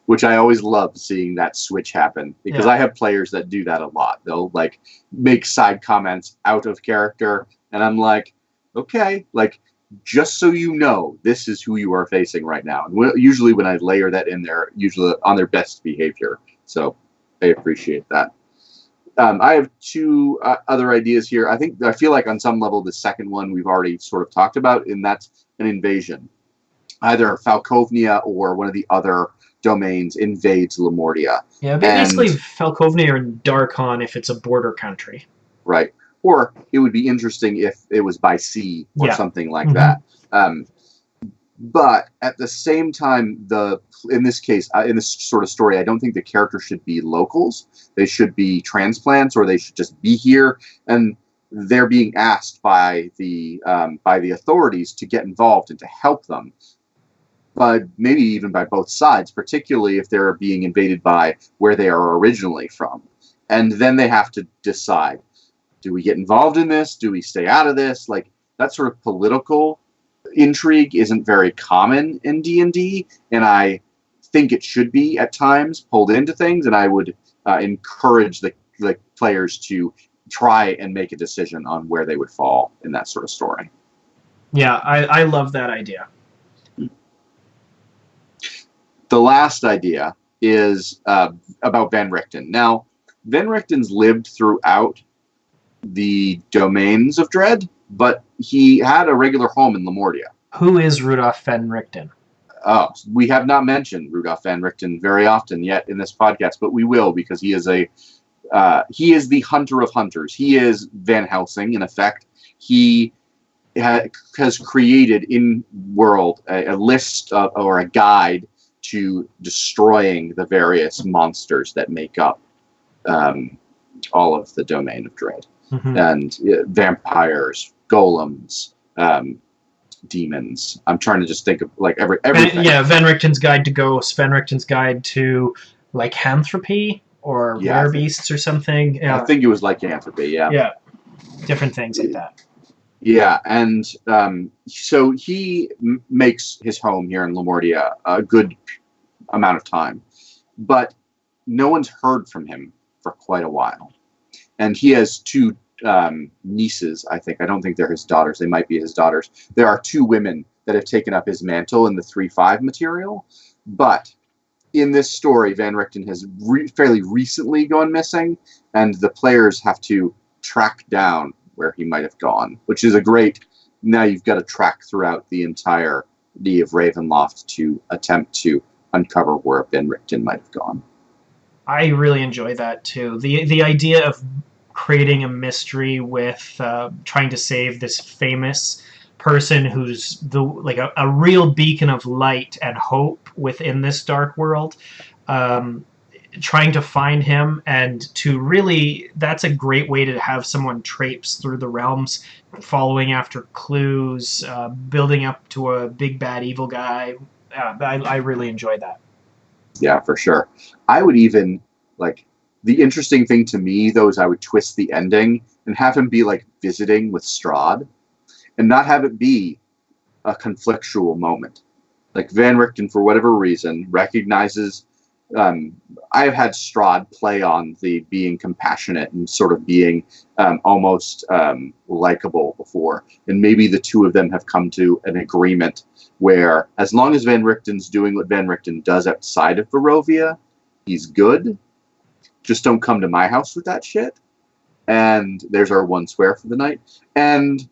Which I always love seeing that switch happen, because I have players that do that a lot. They'll like make side comments out of character, and I'm like, okay, like, just so you know, this is who you are facing right now. And usually when I layer that in there, usually on their best behavior. So I appreciate that. I have two other ideas here. I feel like on some level the second one we've already sort of talked about, and that's an invasion. Either Falkovnia or one of the other domains invades Lamordia. Yeah, basically Falkovnia and Darkon if it's a border country. Right. Or it would be interesting if it was by sea or something like that. But at the same time, in this case, in this sort of story, I don't think the characters should be locals. They should be transplants, or they should just be here, and they're being asked by the authorities to get involved and to help them. But maybe even by both sides, particularly if they're being invaded by where they are originally from. And then they have to decide, do we get involved in this? Do we stay out of this? Like, that sort of political intrigue isn't very common in D&D, and I think it should be at times pulled into things, and I would encourage the players to try and make a decision on where they would fall in that sort of story. Yeah, I love that idea. The last idea is about Van Richten. Now, Van Richten's lived throughout the domains of Dread, but he had a regular home in Lamordia. Who is Rudolf Van Richten? Oh, we have not mentioned Rudolf Van Richten very often yet in this podcast, but we will, because he is the hunter of hunters. He is Van Helsing, in effect. He has created in world a list or a guide to destroying the various monsters that make up all of the domain of Dread. And vampires, golems, demons. I'm trying to just think of like everything. Van Richten's Guide to Ghosts, Van Richten's Guide to lycanthropy or rare beasts or something. Yeah. I think it was lycanthropy, Yeah, different things like that. Yeah, and so he makes his home here in Lamordia a good amount of time, but no one's heard from him for quite a while. And he has two nieces, I think. I don't think they're his daughters. They might be his daughters. There are two women that have taken up his mantle in the 3.5 material, but in this story, Van Richten has fairly recently gone missing, and the players have to track down where he might have gone, which is a great... Now you've got to track throughout the entire D of Ravenloft to attempt to uncover where Van Richten might have gone. I really enjoy that too. The idea of creating a mystery with trying to save this famous person who's a real beacon of light and hope within this dark world. Trying to find him, and to really, that's a great way to have someone traipse through the realms, following after clues, building up to a big bad evil guy. I really enjoy that. Yeah, for sure. I would even, the interesting thing to me, though, is I would twist the ending and have him be, visiting with Strahd, and not have it be a conflictual moment. Van Richten, for whatever reason, recognizes I have had Strahd play on the being compassionate and sort of being almost likable before, and maybe the two of them have come to an agreement where, as long as Van Richten's doing what Van Richten does outside of Barovia, he's good. Just don't come to my house with that shit. And there's our one swear for the night. And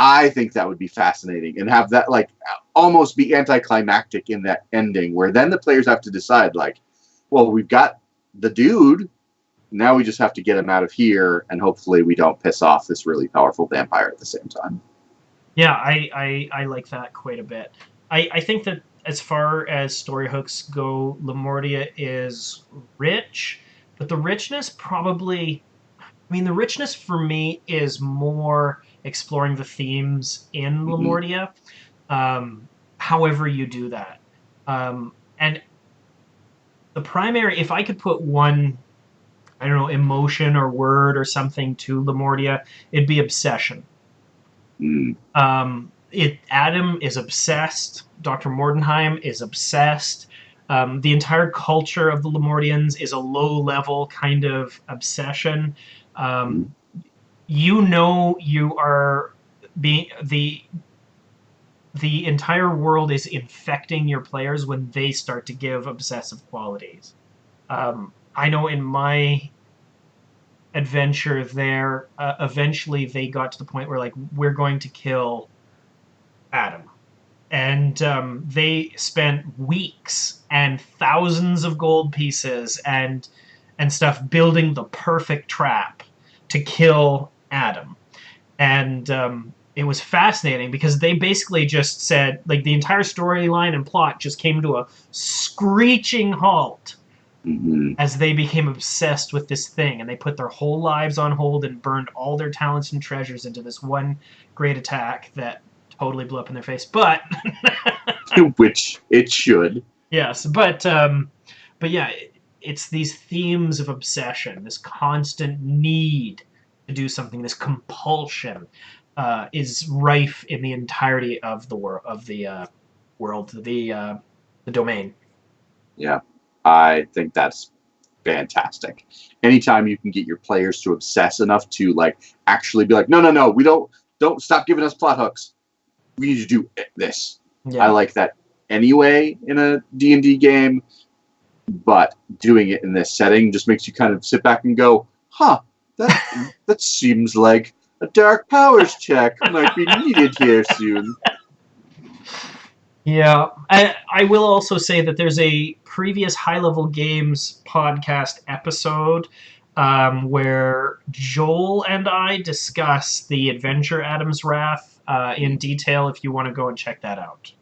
I think that would be fascinating, and have that like almost be anticlimactic in that ending, where then the players have to decide, like, well, we've got the dude, now we just have to get him out of here, and hopefully we don't piss off this really powerful vampire at the same time. Yeah, I like that quite a bit. I think that as far as story hooks go, Lamordia is rich, but the richness probably... I mean, the richness for me is more exploring the themes in Lamordia, however you do that. And the primary, if I could put one, I don't know, emotion or word or something to Lamordia, it'd be obsession. Adam is obsessed. Dr. Mordenheim is obsessed. The entire culture of the Lamordians is a low-level kind of obsession. You are being the entire world is infecting your players when they start to give obsessive qualities. I know in my adventure there, eventually they got to the point where, like, we're going to kill Adam. And they spent weeks and thousands of gold pieces and stuff building the perfect trap to kill Adam. And it was fascinating because they basically just said, like, the entire storyline and plot just came to a screeching halt as they became obsessed with this thing, and they put their whole lives on hold and burned all their talents and treasures into this one great attack that totally blew up in their face. But which it should. Yes, but yeah, it's these themes of obsession, this constant need to do something, this compulsion is rife in the entirety of the the domain. Yeah, I think that's fantastic. Anytime you can get your players to obsess enough to, like, actually be like, no, we don't stop giving us plot hooks. We need to do this. Yeah. I like that anyway in a D&D game, but doing it in this setting just makes you kind of sit back and go, huh, that seems like a Dark Powers check might be needed here soon. Yeah, I will also say that there's a previous High Level Games podcast episode where Joel and I discuss the adventure Adam's Wrath in detail, if you want to go and check that out.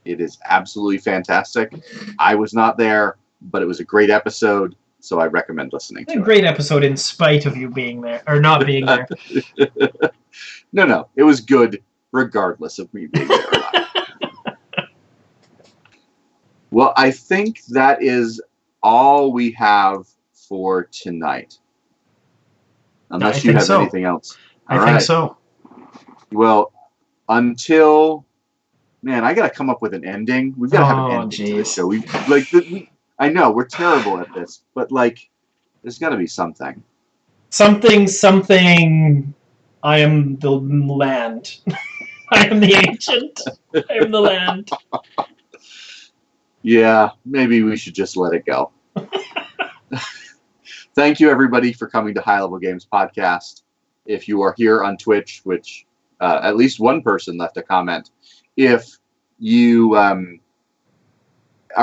It is absolutely fantastic. I was not there, but it was a great episode, so I recommend listening to it. A great episode in spite of you being there, or not being there. No, it was good regardless of me being there or not. Well, I think that is all we have for tonight. Unless you have anything else. I think so. Well, until... Man, I got to come up with an ending. We've got to have an ending to this show. I know, we're terrible at this, but, like, there's got to be something. Something... I am the land. I am the ancient. I am the land. Yeah, maybe we should just let it go. Thank you, everybody, for coming to High Level Games Podcast. If you are here on Twitch, which at least one person left a comment, if you are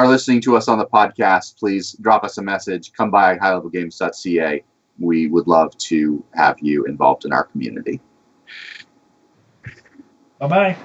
listening to us on the podcast, please drop us a message. Come by highlevelgames.ca. We would love to have you involved in our community. Bye-bye.